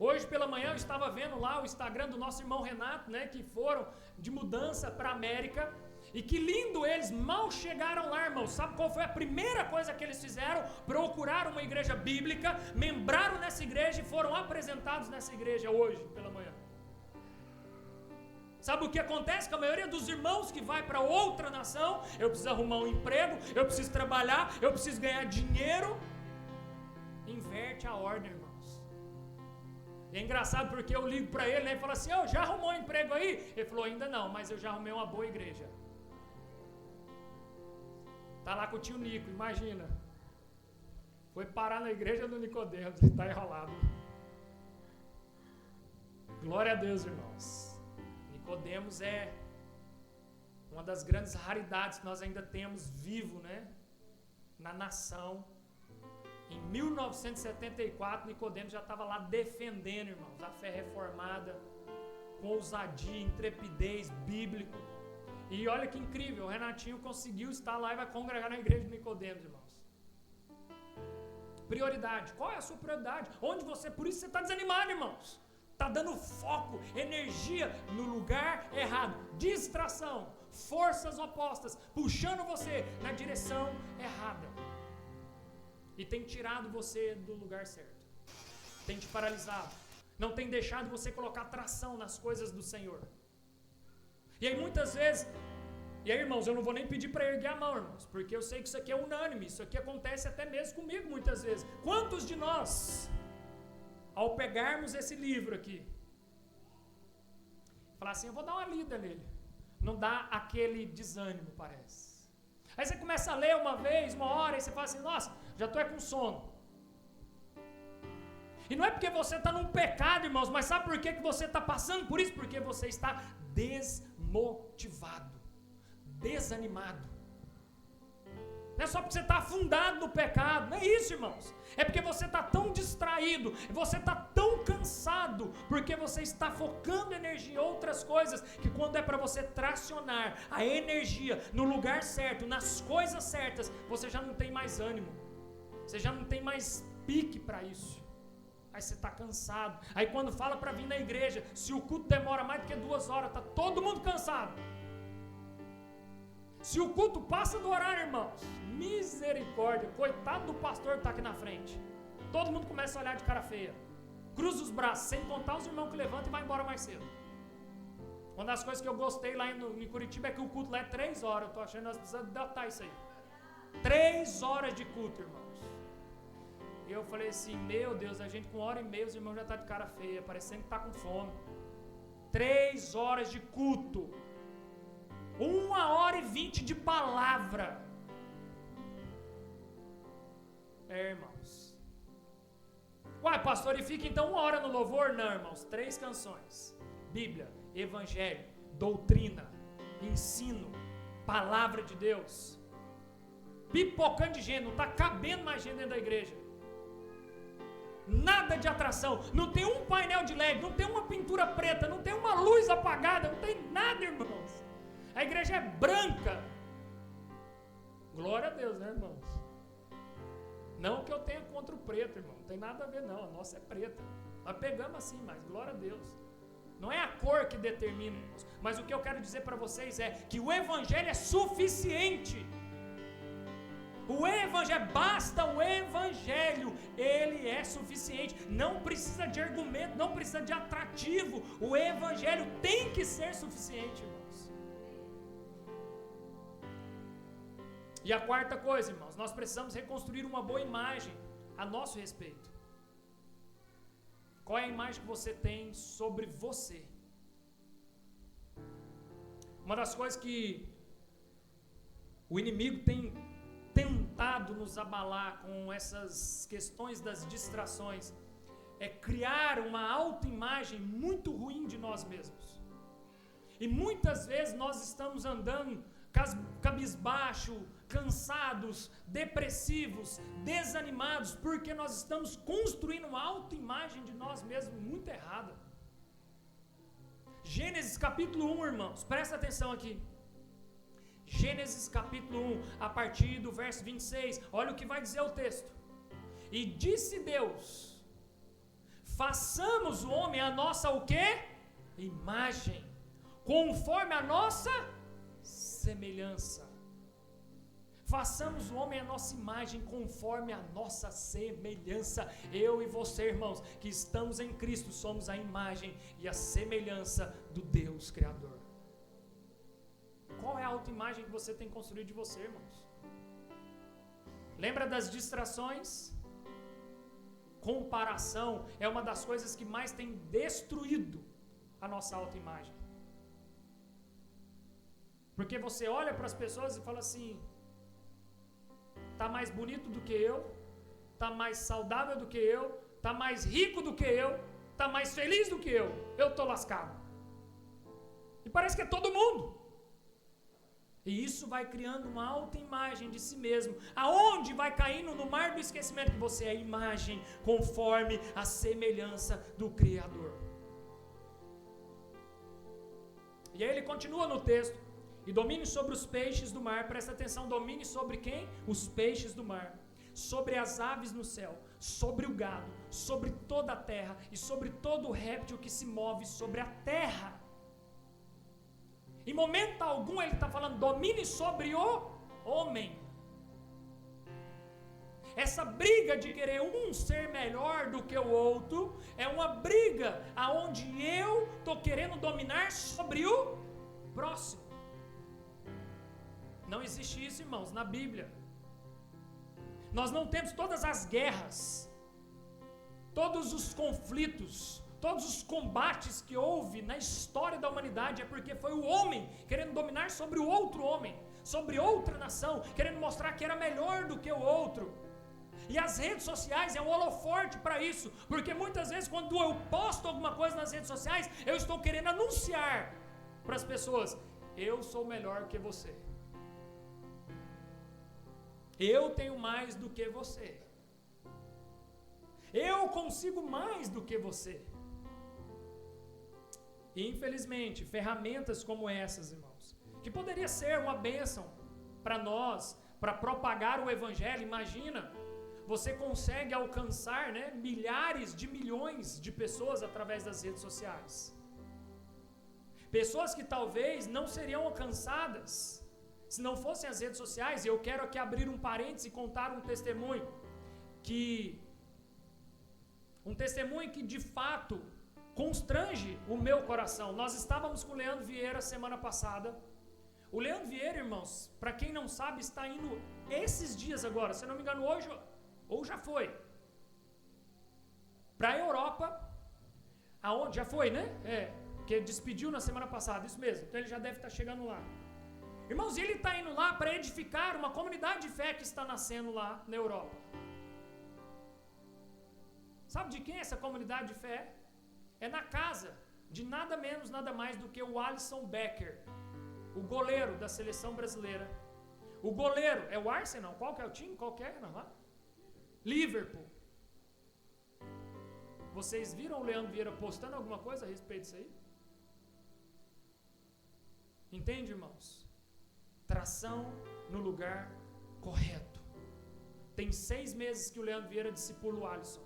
Hoje pela manhã eu estava vendo lá o Instagram do nosso irmão Renato, né, que foram de mudança para a América. E que lindo, eles mal chegaram lá, irmãos. Sabe qual foi a primeira coisa que eles fizeram? Procuraram uma igreja bíblica, membraram nessa igreja e foram apresentados nessa igreja hoje pela manhã. Sabe o que acontece com a maioria dos irmãos que vai para outra nação? Eu preciso arrumar um emprego, eu preciso trabalhar, eu preciso ganhar dinheiro. Inverte a ordem, irmãos. E é engraçado porque eu ligo para ele, né, e falo assim, já arrumou um emprego aí? Ele falou, ainda não, mas eu já arrumei uma boa igreja. Tá lá com o tio Nico, imagina. Foi parar na igreja do Nicodemos, está enrolado. Glória a Deus, irmãos. Nicodemos é uma das grandes raridades que nós ainda temos vivo, né, na nação. Em 1974, Nicodemos já estava lá defendendo, irmãos, a fé reformada, com ousadia, intrepidez, bíblico. E olha que incrível, o Renatinho conseguiu estar lá e vai congregar na igreja de Nicodemos, irmãos. Prioridade. Qual é a sua prioridade? Onde você, por isso você está desanimado, irmãos. Está dando foco, energia no lugar errado. Distração, forças opostas, puxando você na direção errada. E tem tirado você do lugar certo. Tem te paralisado. Não tem deixado você colocar tração nas coisas do Senhor. E aí muitas vezes, e aí irmãos, eu não vou nem pedir para erguer a mão, irmãos, porque eu sei que isso aqui é unânime, isso aqui acontece até mesmo comigo muitas vezes. Quantos de nós, ao pegarmos esse livro aqui, falar assim, eu vou dar uma lida nele, não dá aquele desânimo, parece. Aí você começa a ler uma vez, uma hora, e você fala assim, nossa, já estou com sono. E não é porque você está num pecado, irmãos, mas sabe por que você está passando por isso? Porque você está desmotivado, desanimado. Não é só porque você está afundado no pecado, não é isso, irmãos. É porque você está tão distraído, você está tão cansado, porque você está focando energia em outras coisas, que quando é para você tracionar a energia no lugar certo, nas coisas certas, você já não tem mais ânimo, você já não tem mais pique para isso. Aí você está cansado. Aí quando fala para vir na igreja, se o culto demora mais do que 2 horas, está todo mundo cansado. Se o culto passa do horário, irmãos, misericórdia, coitado do pastor que está aqui na frente. Todo mundo começa a olhar de cara feia. Cruza os braços, sem contar os irmãos que levantam e vai embora mais cedo. Uma das coisas que eu gostei lá em Curitiba é que o culto lá é 3 horas. Eu estou achando que nós precisamos datar isso aí. 3 horas de culto, irmãos. E eu falei assim, meu Deus, a gente com 1h30 os irmãos já estão de cara feia, parecendo que está com fome. 3 horas de culto. 1h20 de palavra. Irmãos. Uai, pastor, e fica então 1 hora no louvor? Não, irmãos, 3 canções. Bíblia, Evangelho, doutrina, ensino, palavra de Deus. Pipocando de gente, não está cabendo mais gente dentro da igreja. Nada de atração, não tem um painel de LED, não tem uma pintura preta, não tem uma luz apagada, não tem nada, irmãos. A igreja é branca. Glória a Deus, né, irmãos? Não que eu tenha contra o preto, irmão, não tem nada a ver não, a nossa é preta. Nós pegamos assim, mas glória a Deus. Não é a cor que determina, irmãos, mas o que eu quero dizer para vocês é que o evangelho é suficiente. O evangelho, basta o evangelho, ele é suficiente, não precisa de argumento, não precisa de atrativo, o evangelho tem que ser suficiente, irmãos. E a quarta coisa, irmãos, nós precisamos reconstruir uma boa imagem a nosso respeito. Qual é a imagem que você tem sobre você? Uma das coisas que o inimigo tem tentado nos abalar com essas questões das distrações é criar uma autoimagem muito ruim de nós mesmos. E muitas vezes nós estamos andando cabisbaixo, cansados, depressivos, desanimados, porque nós estamos construindo uma autoimagem de nós mesmos muito errada. Gênesis capítulo 1, irmãos, presta atenção aqui. Gênesis capítulo 1, a partir do verso 26, olha o que vai dizer o texto. E disse Deus: façamos o homem a nossa o quê? Imagem, conforme a nossa semelhança. Façamos o homem a nossa imagem, conforme a nossa semelhança. Eu e você, irmãos, que estamos em Cristo, somos a imagem e a semelhança do Deus Criador. Qual é a autoimagem que você tem construído de você, irmãos? Lembra das distrações? Comparação é uma das coisas que mais tem destruído a nossa autoimagem. Porque você olha para as pessoas e fala assim: tá mais bonito do que eu, tá mais saudável do que eu, tá mais rico do que eu, tá mais feliz do que eu tô lascado. E parece que é todo mundo. E isso vai criando uma autoimagem de si mesmo, aonde vai caindo no mar do esquecimento que você é a imagem conforme a semelhança do Criador. E aí ele continua no texto: e domine sobre os peixes do mar. Presta atenção, domine sobre quem? Os peixes do mar, sobre as aves no céu, sobre o gado, sobre toda a terra e sobre todo o réptil que se move sobre a terra. Em momento algum ele está falando domine sobre o homem. Essa briga de querer um ser melhor do que o outro é uma briga aonde eu estou querendo dominar sobre o próximo. Não existe isso, irmãos, na Bíblia. Nós não temos todas as guerras, todos os conflitos, todos os combates que houve na história da humanidade é porque foi o homem querendo dominar sobre o outro homem, sobre outra nação, querendo mostrar que era melhor do que o outro. E as redes sociais é um holoforte para isso, porque muitas vezes quando eu posto alguma coisa nas redes sociais, eu estou querendo anunciar para as pessoas: eu sou melhor que você. Eu tenho mais do que você. Eu consigo mais do que você. E infelizmente, ferramentas como essas, irmãos, que poderia ser uma bênção para nós, para propagar o Evangelho. Imagina, você consegue alcançar, né, milhares de milhões de pessoas através das redes sociais. Pessoas que talvez não seriam alcançadas se não fossem as redes sociais. E eu quero aqui abrir um parênteses e contar um testemunho que de fato constrange o meu coração. Nós estávamos com o Leandro Vieira semana passada. O Leandro Vieira, irmãos, para quem não sabe, está indo esses dias agora, se não me engano hoje, ou já foi, para a Europa, aonde já foi, né? Porque despediu na semana passada, isso mesmo, então ele já deve estar chegando lá. Irmãos, ele está indo lá para edificar uma comunidade de fé que está nascendo lá na Europa. Sabe de quem é essa comunidade de fé? É na casa de nada menos, nada mais do que o Alisson Becker, o goleiro da seleção brasileira. O goleiro é o Arsenal? Qual que é o time? Qual que é? Não, lá? Liverpool. Vocês viram o Leandro Vieira postando alguma coisa a respeito disso aí? Entende, irmãos? Tração no lugar correto. Tem 6 meses que o Leandro Vieira discipula o Alisson.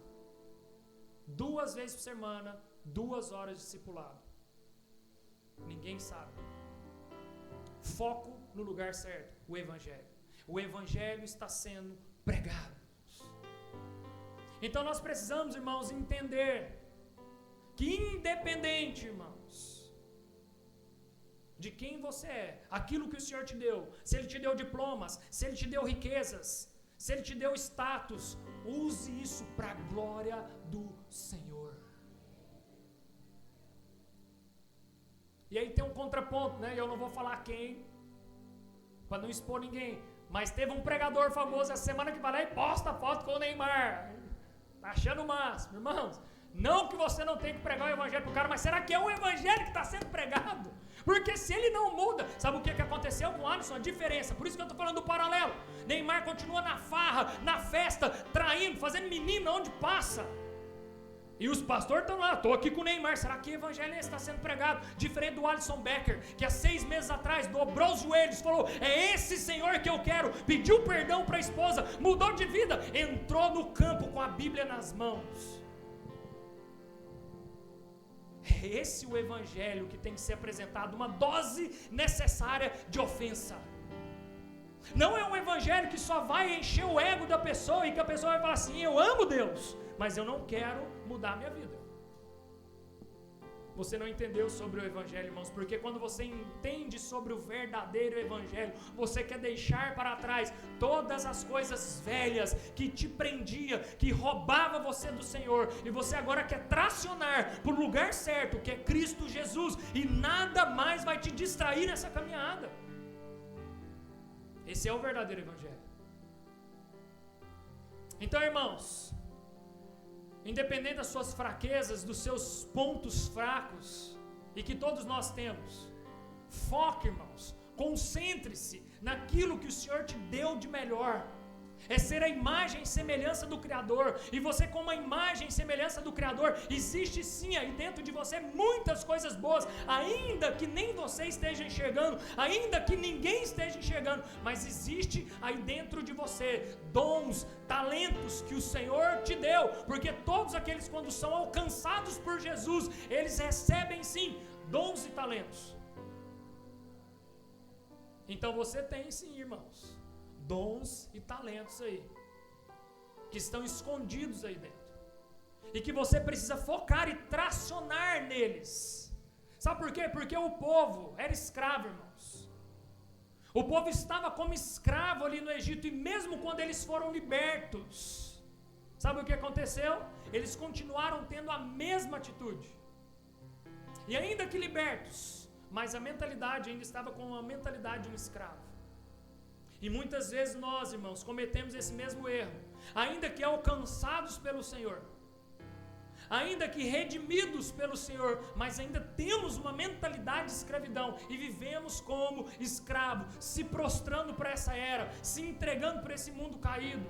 2 vezes por semana, 2 horas de discipulado. Ninguém sabe. Foco no lugar certo, o Evangelho. O Evangelho está sendo pregado. Então nós precisamos, irmãos, entender que independente, irmãos, de quem você é, aquilo que o Senhor te deu, se Ele te deu diplomas, se Ele te deu riquezas, se Ele te deu status, use isso para a glória do Senhor. E aí tem um contraponto, né? Eu não vou falar quem, para não expor ninguém. Mas teve um pregador famoso essa semana que vai lá e posta foto com o Neymar. Tá achando o máximo, irmãos. Não que você não tenha que pregar o evangelho pro cara, mas será que é o evangelho que está sendo pregado? Porque se ele não muda, sabe o que aconteceu com o Alisson? A diferença, por isso que eu estou falando do paralelo. Neymar continua na farra, na festa, traindo, fazendo menino onde passa. E os pastores estão lá, estou aqui com o Neymar, será que o evangelho está sendo pregado? Diferente do Alisson Becker, que há 6 meses atrás dobrou os joelhos, falou, é esse Senhor que eu quero, pediu perdão para a esposa, mudou de vida, entrou no campo com a Bíblia nas mãos. É esse o evangelho que tem que ser apresentado, uma dose necessária de ofensa. Não é um evangelho que só vai encher o ego da pessoa e que a pessoa vai falar assim, eu amo Deus, mas eu não quero mudar a minha vida. Você não entendeu sobre o evangelho, irmãos, porque quando você entende sobre o verdadeiro evangelho, você quer deixar para trás todas as coisas velhas que te prendia, que roubava você do Senhor, e você agora quer tracionar para o lugar certo, que é Cristo Jesus, e nada mais vai te distrair nessa caminhada. Esse é o verdadeiro evangelho. Então, irmãos, independente das suas fraquezas, dos seus pontos fracos, e que todos nós temos, foque, irmãos, concentre-se naquilo que o Senhor te deu de melhor. É ser a imagem e semelhança do Criador, e você como a imagem e semelhança do Criador, existe sim aí dentro de você muitas coisas boas, ainda que nem você esteja enxergando, ainda que ninguém esteja enxergando, mas existe aí dentro de você dons, talentos que o Senhor te deu, porque todos aqueles quando são alcançados por Jesus, eles recebem sim dons e talentos. Então você tem sim, irmãos, dons e talentos aí, que estão escondidos aí dentro, e que você precisa focar e tracionar neles. Sabe por quê? Porque o povo era escravo, irmãos. O povo estava como escravo ali no Egito, e mesmo quando eles foram libertos, sabe o que aconteceu? Eles continuaram tendo a mesma atitude, e ainda que libertos, mas a mentalidade ainda estava com a mentalidade de um escravo. E muitas vezes nós, irmãos, cometemos esse mesmo erro, ainda que alcançados pelo Senhor, ainda que redimidos pelo Senhor, mas ainda temos uma mentalidade de escravidão e vivemos como escravo, se prostrando para essa era, se entregando para esse mundo caído,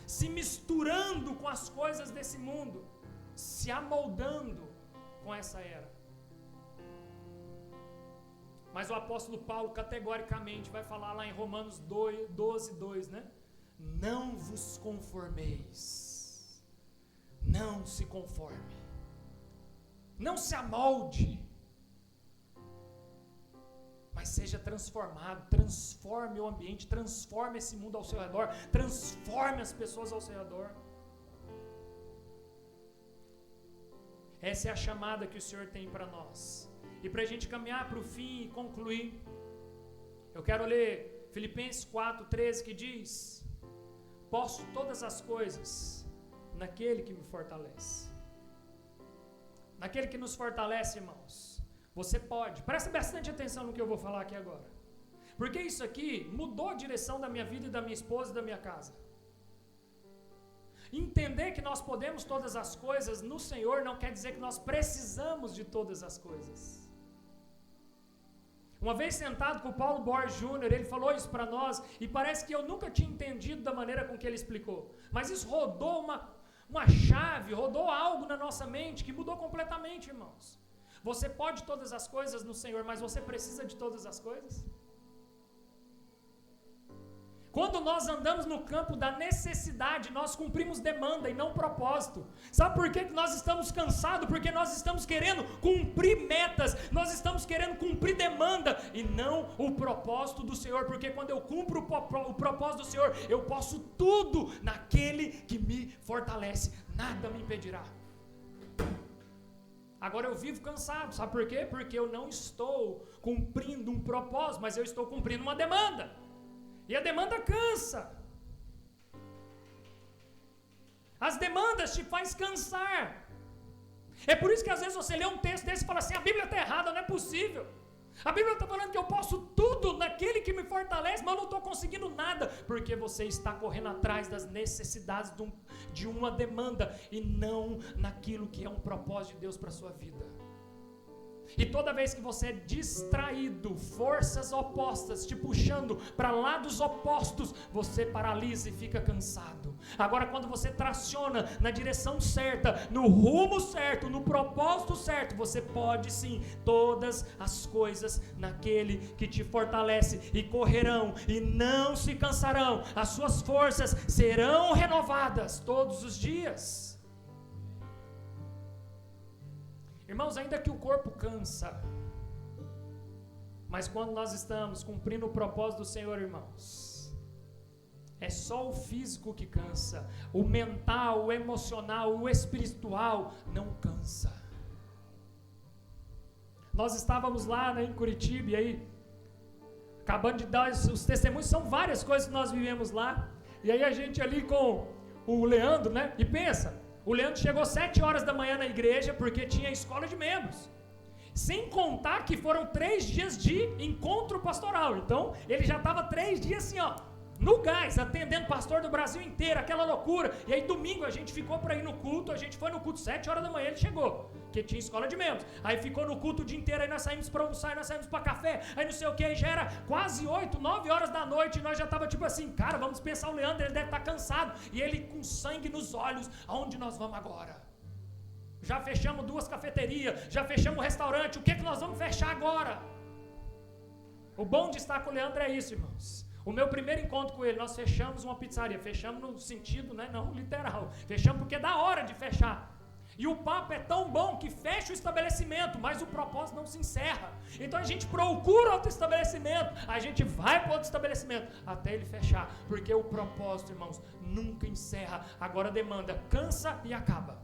se misturando com as coisas desse mundo, se amoldando com essa era. Mas o apóstolo Paulo categoricamente vai falar lá em Romanos 12:2, né? Não vos conformeis, não se conforme, não se amolde, mas seja transformado, transforme o ambiente, transforme esse mundo ao seu redor, transforme as pessoas ao seu redor. Essa é a chamada que o Senhor tem para nós. E para a gente caminhar para o fim e concluir, eu quero ler Filipenses 4:13, que diz: posso todas as coisas naquele que me fortalece. Naquele que nos fortalece, irmãos, você pode. Preste bastante atenção no que eu vou falar aqui agora, porque isso aqui mudou a direção da minha vida e da minha esposa e da minha casa. Entender que nós podemos todas as coisas no Senhor não quer dizer que nós precisamos de todas as coisas. Uma vez sentado com o Paulo Borges Jr., ele falou isso para nós, e parece que eu nunca tinha entendido da maneira com que ele explicou, mas isso rodou uma chave, rodou algo na nossa mente que mudou completamente, irmãos. Você pode todas as coisas no Senhor, mas você precisa de todas as coisas? Quando nós andamos no campo da necessidade, nós cumprimos demanda e não propósito. Sabe por que nós estamos cansados? Porque nós estamos querendo cumprir metas, nós estamos querendo cumprir demanda e não o propósito do Senhor. Porque quando eu cumpro o propósito do Senhor, eu posso tudo naquele que me fortalece, nada me impedirá. Agora eu vivo cansado, sabe por quê? Porque eu não estou cumprindo um propósito, mas eu estou cumprindo uma demanda. E a demanda cansa. As demandas te fazem cansar. É por isso que às vezes você lê um texto desse e fala assim, a Bíblia está errada, não é possível. A Bíblia está falando que eu posso tudo naquele que me fortalece, mas eu não estou conseguindo nada, porque você está correndo atrás das necessidades de uma demanda, e não naquilo que é um propósito de Deus para a sua vida. E toda vez que você é distraído, forças opostas te puxando para lados opostos, você paralisa e fica cansado. Agora, quando você traciona na direção certa, no rumo certo, no propósito certo, você pode sim, todas as coisas naquele que te fortalece, e correrão e não se cansarão, as suas forças serão renovadas todos os dias. Irmãos, ainda que o corpo cansa, mas quando nós estamos cumprindo o propósito do Senhor, irmãos, é só o físico que cansa, o mental, o emocional, o espiritual não cansa. Nós estávamos lá, em Curitiba, e aí, acabando de dar os testemunhos, são várias coisas que nós vivemos lá, e aí a gente ali com o Leandro, e pensa, o Leandro chegou 7 horas da manhã na igreja, porque tinha escola de membros. Sem contar que foram 3 dias de encontro pastoral. Então, ele já estava 3 dias assim, no gás, atendendo pastor do Brasil inteiro, aquela loucura. E aí, domingo, a gente ficou para ir no culto. A gente foi no culto 7 horas da manhã, ele chegou, porque tinha escola de membros. Aí ficou no culto o dia inteiro, aí nós saímos para almoçar, nós saímos para café, aí não sei o que, aí já era quase 8, 9 horas da noite, e nós já estava tipo assim, cara, vamos pensar o Leandro, ele deve estar cansado, e ele com sangue nos olhos, aonde nós vamos agora? Já fechamos 2 cafeterias, já fechamos o restaurante, o que nós vamos fechar agora? O bom de estar com o Leandro é isso, irmãos. O meu primeiro encontro com ele, nós fechamos uma pizzaria, fechamos no sentido, não literal, fechamos porque é da hora de fechar. E o papo é tão bom que fecha o estabelecimento, mas o propósito não se encerra. Então a gente procura outro estabelecimento, a gente vai para outro estabelecimento, até ele fechar, porque o propósito, irmãos, nunca encerra. Agora a demanda cansa e acaba.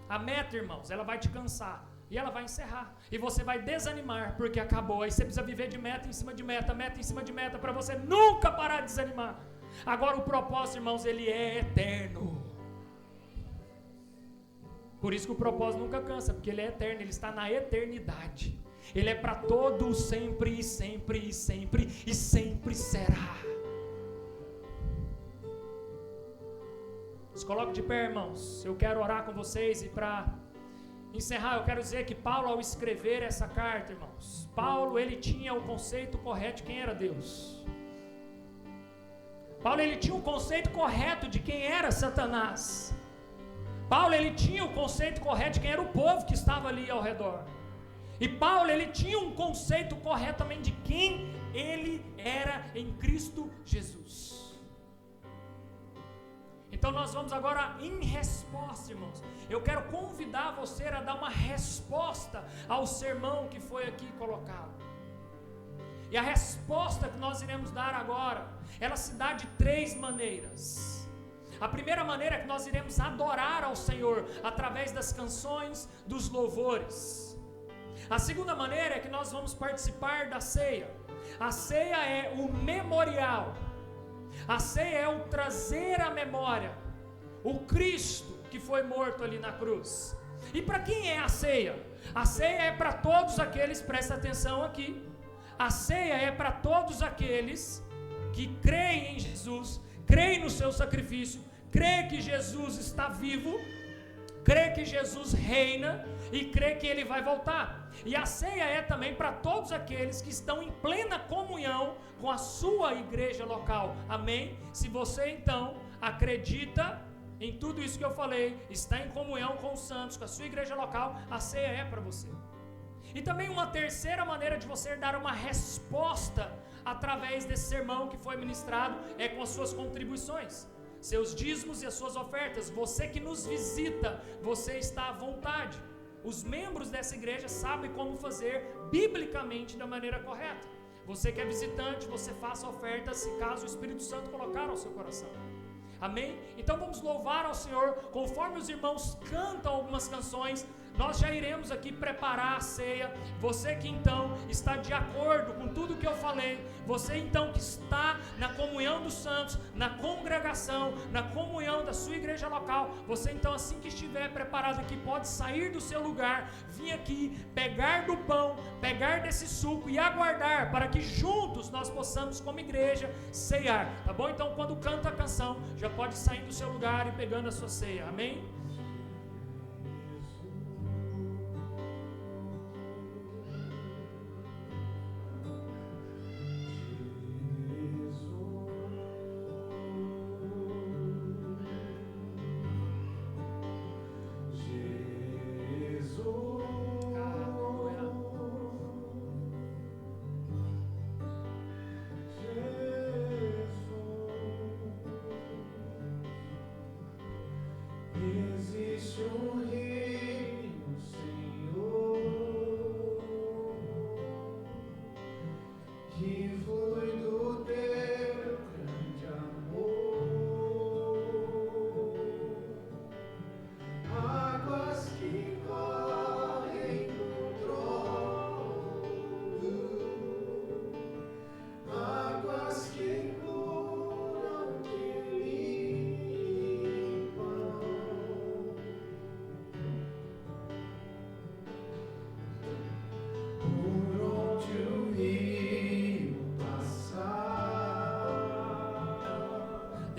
A meta, irmãos, ela vai te cansar. E ela vai encerrar. E você vai desanimar, porque acabou. Aí você precisa viver de meta em cima de meta, meta em cima de meta, para você nunca parar de desanimar. Agora o propósito, irmãos, ele é eterno. Por isso que o propósito nunca cansa, porque ele é eterno, ele está na eternidade. Ele é para todo sempre e sempre e sempre e sempre será. Se coloque de pé, irmãos. Eu quero orar com vocês, e para encerrar, eu quero dizer que Paulo, ao escrever essa carta, irmãos, Paulo, ele tinha o conceito correto de quem era Deus. Paulo, ele tinha o conceito correto de quem era Satanás. Paulo, ele tinha o conceito correto de quem era o povo que estava ali ao redor. E Paulo, ele tinha um conceito correto também de quem ele era em Cristo Jesus. Então nós vamos agora em resposta, irmãos. Eu quero convidar você a dar uma resposta ao sermão que foi aqui colocado. E a resposta que nós iremos dar agora, ela se dá de 3 maneiras. A primeira maneira é que nós iremos adorar ao Senhor através das canções, dos louvores. A segunda maneira é que nós vamos participar da ceia. A ceia é o memorial. A ceia é o trazer à memória o Cristo que foi morto ali na cruz. E para quem é a ceia? A ceia é para todos aqueles, presta atenção aqui, a ceia é para todos aqueles que creem em Jesus, creem no seu sacrifício, creem que Jesus está vivo, creem que Jesus reina e creem que Ele vai voltar. E a ceia é também para todos aqueles que estão em plena comunhão com a sua igreja local. Amém? Se você então acredita em tudo isso que eu falei, está em comunhão com os santos, com a sua igreja local, a ceia é para você. E também uma terceira maneira de você dar uma resposta através desse sermão que foi ministrado é com as suas contribuições, seus dízimos e as suas ofertas. Você que nos visita, você está à vontade. Os membros dessa igreja sabem como fazer biblicamente da maneira correta. Você que é visitante, você faça ofertas se caso o Espírito Santo colocar ao seu coração. Amém? Então vamos louvar ao Senhor, conforme os irmãos cantam algumas canções, nós já iremos aqui preparar a ceia. Você que então está de acordo com tudo que eu falei, você então que está na comunhão dos santos, na congregação, na comunhão da sua igreja local, você então assim que estiver preparado aqui, pode sair do seu lugar, vir aqui, pegar do pão, pegar desse suco e aguardar para que juntos nós possamos como igreja ceiar, tá bom? Então quando canta a canção, já pode sair do seu lugar e pegando a sua ceia, amém?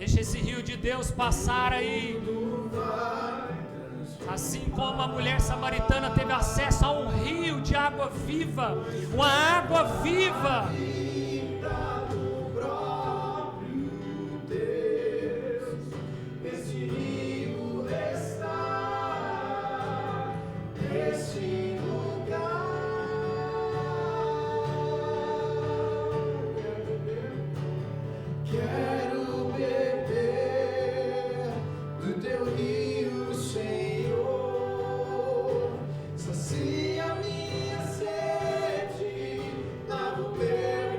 Deixa esse rio de Deus passar aí. Assim como a mulher samaritana teve acesso a um rio de água viva, uma água viva. Sacia minha sede, lava o meu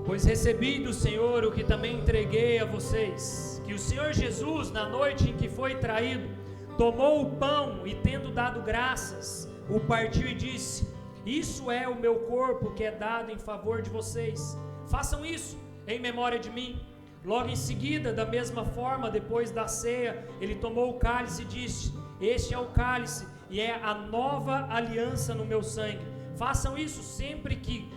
Pois recebi do Senhor o que também entreguei a vocês, que o Senhor Jesus, na noite em que foi traído, tomou o pão e, tendo dado graças, o partiu e disse: isso é o meu corpo que é dado em favor de vocês. Façam isso em memória de mim. Logo em seguida, da mesma forma, depois da ceia, ele tomou o cálice e disse: este é o cálice e é a nova aliança no meu sangue. Façam isso sempre que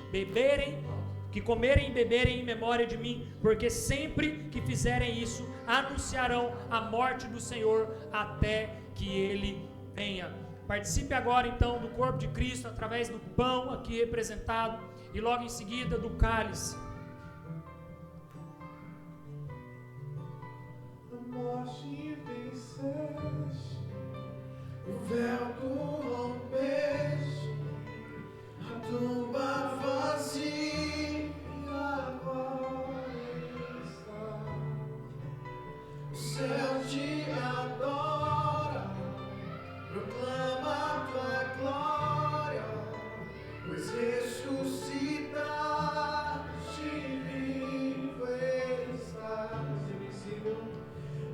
comerem e beberem em memória de mim, porque sempre que fizerem isso, anunciarão a morte do Senhor até que ele venha. Participe agora então do corpo de Cristo através do pão aqui representado e logo em seguida do cálice. A morte venceste, o véu tu rompeste, a tumba vazia agora está. O céu te adora, proclama tua glória, pois ressuscitaste, vivo estás.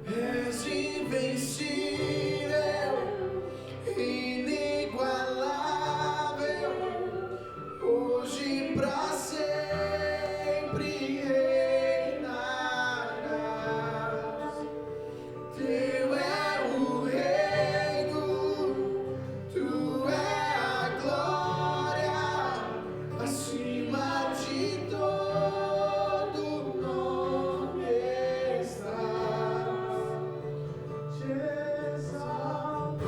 És invencível, inigualável, hoje pra sempre reinarás. Teu é o reino, tu é a glória, acima de todo nome estás. Te exaltamos,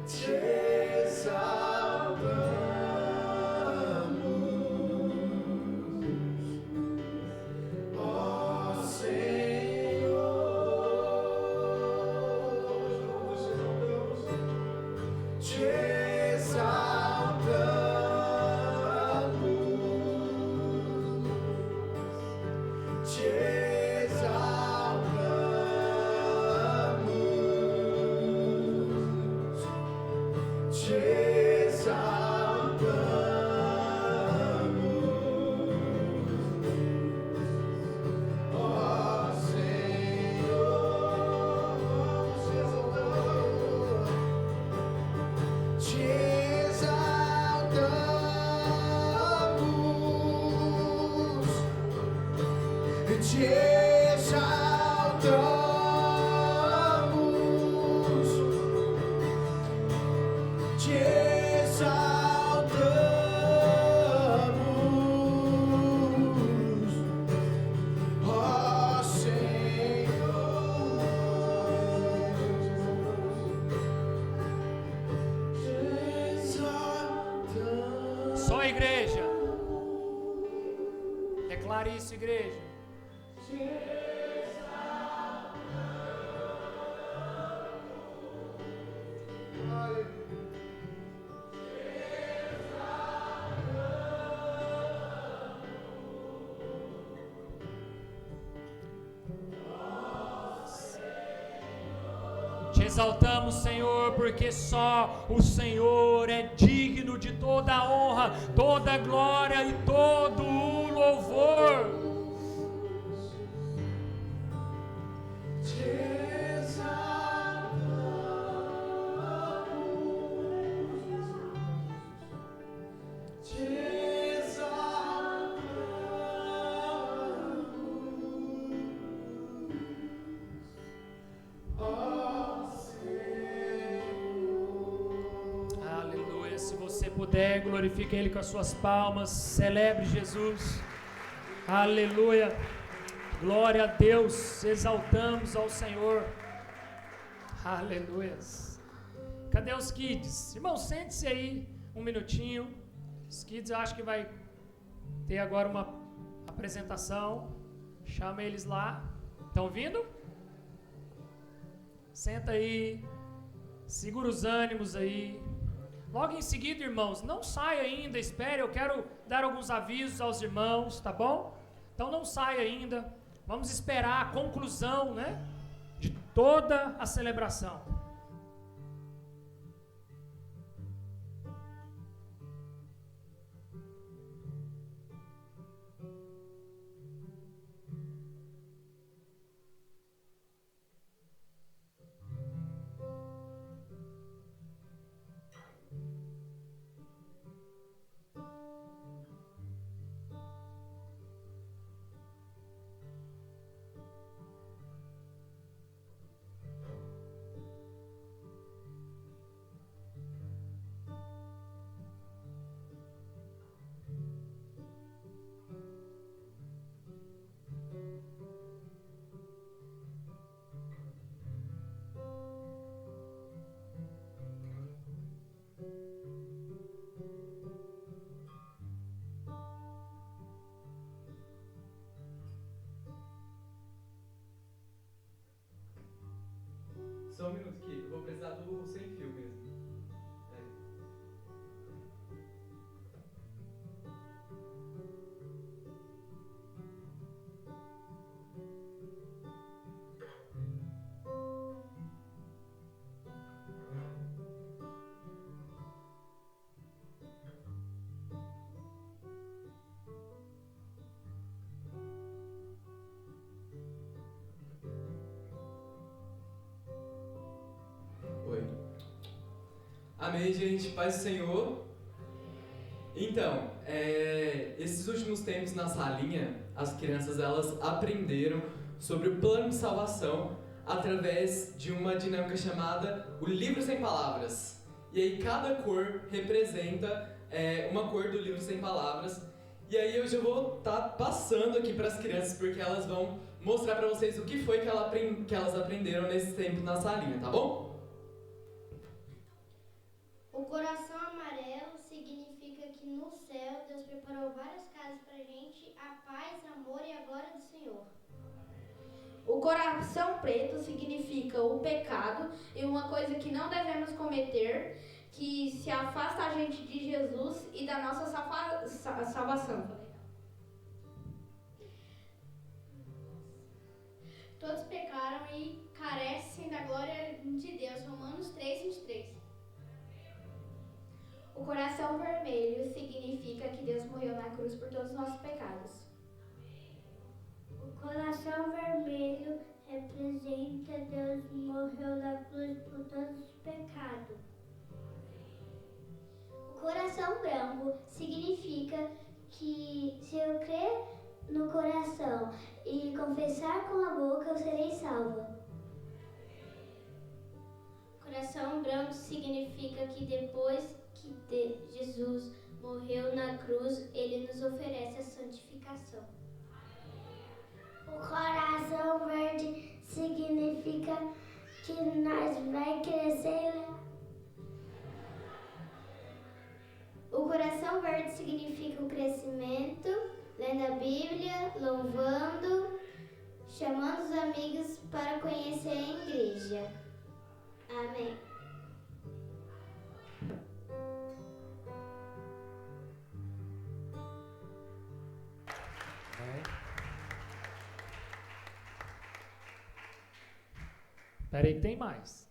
te exaltamos, te exaltamos, ó Senhor. Te exaltamos, te exaltamos, te exaltamos, ó Senhor. Te exaltamos, te exaltamos, te exaltamos, ó Senhor. Te exaltamos. Só a igreja. Declare isso, igreja. Te exaltamos, Senhor, porque só o Senhor é digno de toda a honra, toda a glória e todo o louvor. Te exaltamos, te exaltamos, ó Senhor. Aleluia. Se você puder, glorifique Ele com as suas palmas, celebre Jesus. Aleluia. Glória a Deus, exaltamos ao Senhor. Aleluia. Cadê os kids? Irmão, sente-se aí um minutinho. Os kids eu acho que vai ter agora uma apresentação. Chama eles lá. Estão vindo? Senta aí. Segura os ânimos aí. Logo em seguida, irmãos, não saia ainda, espere. Eu quero dar alguns avisos aos irmãos, tá bom? Então não saia ainda. Vamos esperar a conclusão, né, de toda a celebração. Só um minuto aqui, eu vou precisar do sem fio mesmo. Oi. Amém, gente. Paz do Senhor. Então, esses últimos tempos na salinha, as crianças elas aprenderam sobre o plano de salvação através de uma dinâmica chamada o livro sem palavras. E aí cada cor representa uma cor do livro sem palavras. E aí eu já vou estar passando aqui para as crianças porque elas vão mostrar para vocês o que foi que elas aprenderam nesse tempo na salinha, tá bom? O coração amarelo significa que no céu Deus preparou várias casas pra gente, a paz, amor e a glória do Senhor. O coração preto significa o pecado e uma coisa que não devemos cometer, que se afasta a gente de Jesus e da nossa salvação. Todos pecaram e carecem da glória de Deus. Romanos 3:23. O coração vermelho significa que Deus morreu na cruz por todos os nossos pecados. O coração vermelho representa Deus morreu na cruz por todos os pecados. O coração branco significa que se eu crer no coração e confessar com a boca, eu serei salva. Coração branco significa que depois que Jesus morreu na cruz, ele nos oferece a santificação. O coração verde significa que nós vai crescer. O coração verde significa o crescimento, lendo a Bíblia, louvando, chamando os amigos para conhecer a igreja. Amém. Espera aí que tem mais.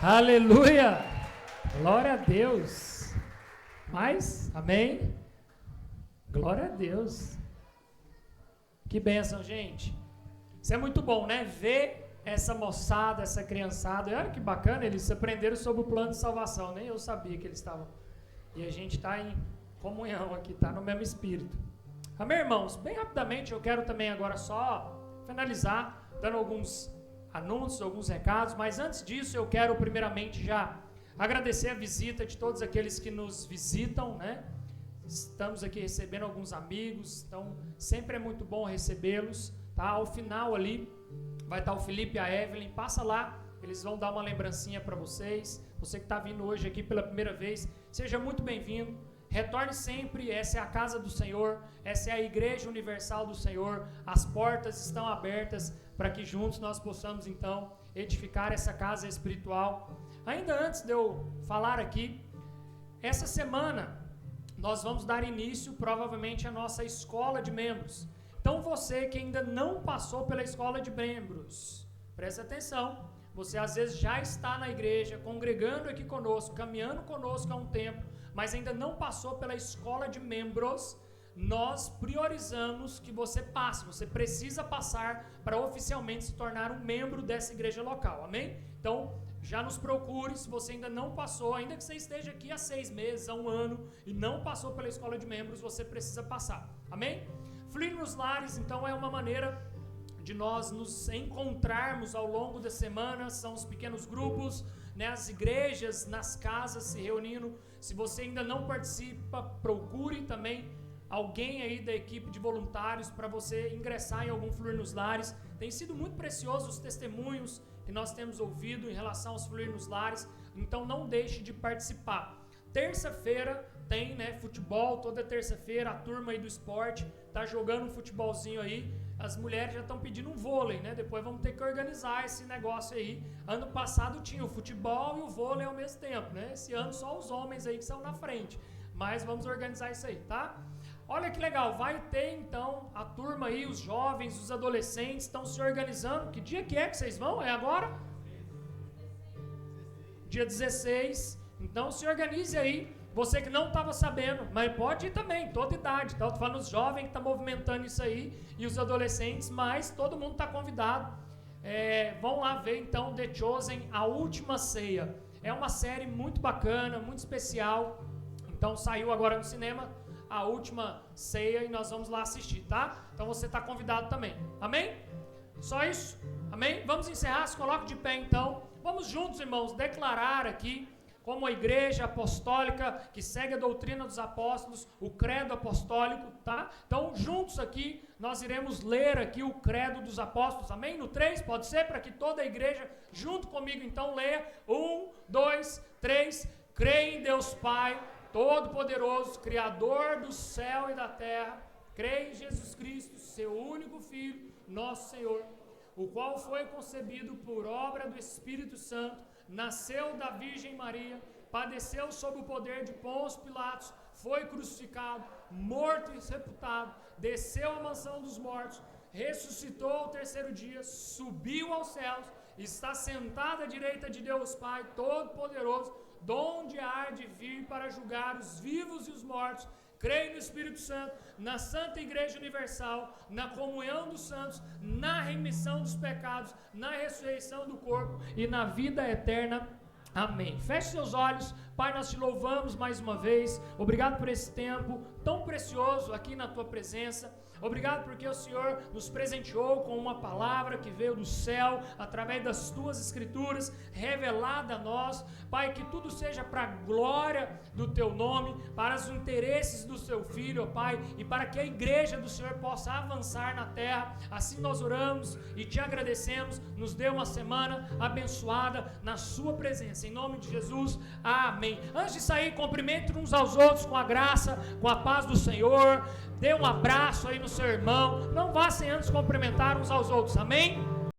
Aleluia! Glória a Deus! Mais? Amém? Glória a Deus! Que bênção, gente! Isso é muito bom, né? Ver essa moçada, essa criançada. Olha que bacana, eles aprenderam sobre o plano de salvação. Nem eu sabia que eles estavam. E a gente está em comunhão aqui, está no mesmo espírito. Amém, irmãos? Bem rapidamente, eu quero também agora só finalizar, dando alguns anúncios, alguns recados, mas antes disso eu quero primeiramente já agradecer a visita de todos aqueles que nos visitam, né? Estamos aqui recebendo alguns amigos, então sempre é muito bom recebê-los, tá? Ao final ali vai estar o Felipe e a Evelyn, passa lá, eles vão dar uma lembrancinha para vocês. Você que está vindo hoje aqui pela primeira vez, seja muito bem-vindo. Retorne sempre, essa é a casa do Senhor, essa é a Igreja Universal do Senhor, as portas estão abertas para que juntos nós possamos então edificar essa casa espiritual. Ainda antes de eu falar aqui, essa semana nós vamos dar início provavelmente à nossa escola de membros. Então você que ainda não passou pela escola de membros, preste atenção, você às vezes já está na igreja, congregando aqui conosco, caminhando conosco há um tempo, mas ainda não passou pela escola de membros, nós priorizamos que você passe, você precisa passar para oficialmente se tornar um membro dessa igreja local, amém? Então, já nos procure, se você ainda não passou, ainda que você esteja aqui há 6 meses, há 1 ano, e não passou pela escola de membros, você precisa passar, amém? Fluir nos lares, então, é uma maneira de nós nos encontrarmos ao longo da semana, são os pequenos grupos, né, as igrejas nas casas se reunindo. Se você ainda não participa, procure também alguém aí da equipe de voluntários para você ingressar em algum Fluir nos Lares. Tem sido muito precioso os testemunhos que nós temos ouvido em relação aos Fluir nos Lares, então não deixe de participar. Terça-feira tem, né, futebol, toda terça-feira a turma aí do esporte tá jogando um futebolzinho aí. As mulheres já estão pedindo um vôlei, né? Depois vamos ter que organizar esse negócio aí. Ano passado tinha o futebol e o vôlei ao mesmo tempo, né? Esse ano só os homens aí que são na frente. Mas vamos organizar isso aí, tá? Olha que legal, vai ter então a turma aí, os jovens, os adolescentes estão se organizando. Que dia que é que vocês vão? É agora? Dia 16. Então se organize aí. Você que não estava sabendo, mas pode ir também, toda idade. Tá? Eu tô falando os jovens que estão movimentando isso aí e os adolescentes, mas todo mundo está convidado. Vão lá ver então The Chosen, a última ceia. É uma série muito bacana, muito especial. Então saiu agora no cinema a última ceia e nós vamos lá assistir, tá? Então você está convidado também. Amém? Só isso? Amém? Vamos encerrar, se coloque de pé então. Vamos juntos, irmãos, declarar aqui como a igreja apostólica que segue a doutrina dos apóstolos, o credo apostólico, tá? Então, juntos aqui, nós iremos ler aqui o credo dos apóstolos, amém? No 3, pode ser? Para que toda a igreja, junto comigo, então, leia. 1, 2, 3. Creio em Deus Pai, Todo-Poderoso, Criador do céu e da terra. Creio em Jesus Cristo, seu único Filho, nosso Senhor, o qual foi concebido por obra do Espírito Santo, nasceu da Virgem Maria, padeceu sob o poder de Pôncio Pilatos, foi crucificado, morto e sepultado, desceu à mansão dos mortos, ressuscitou ao 3º dia, subiu aos céus, está sentado à direita de Deus Pai Todo-Poderoso, donde há de vir para julgar os vivos e os mortos. Creio no Espírito Santo, na Santa Igreja Universal, na comunhão dos santos, na remissão dos pecados, na ressurreição do corpo e na vida eterna. Amém. Feche seus olhos. Pai, nós te louvamos mais uma vez. Obrigado por esse tempo tão precioso aqui na tua presença. Obrigado porque o Senhor nos presenteou com uma palavra que veio do céu, através das tuas escrituras, revelada a nós. Pai, que tudo seja para a glória do teu nome, para os interesses do seu Filho, ó Pai, e para que a igreja do Senhor possa avançar na terra. Assim nós oramos e te agradecemos. Nos dê uma semana abençoada na sua presença. Em nome de Jesus, amém. Antes de sair, cumprimente uns aos outros com a graça, com a paz do Senhor. Dê um abraço aí no seu irmão. Não vá sem antes cumprimentar uns aos outros. Amém?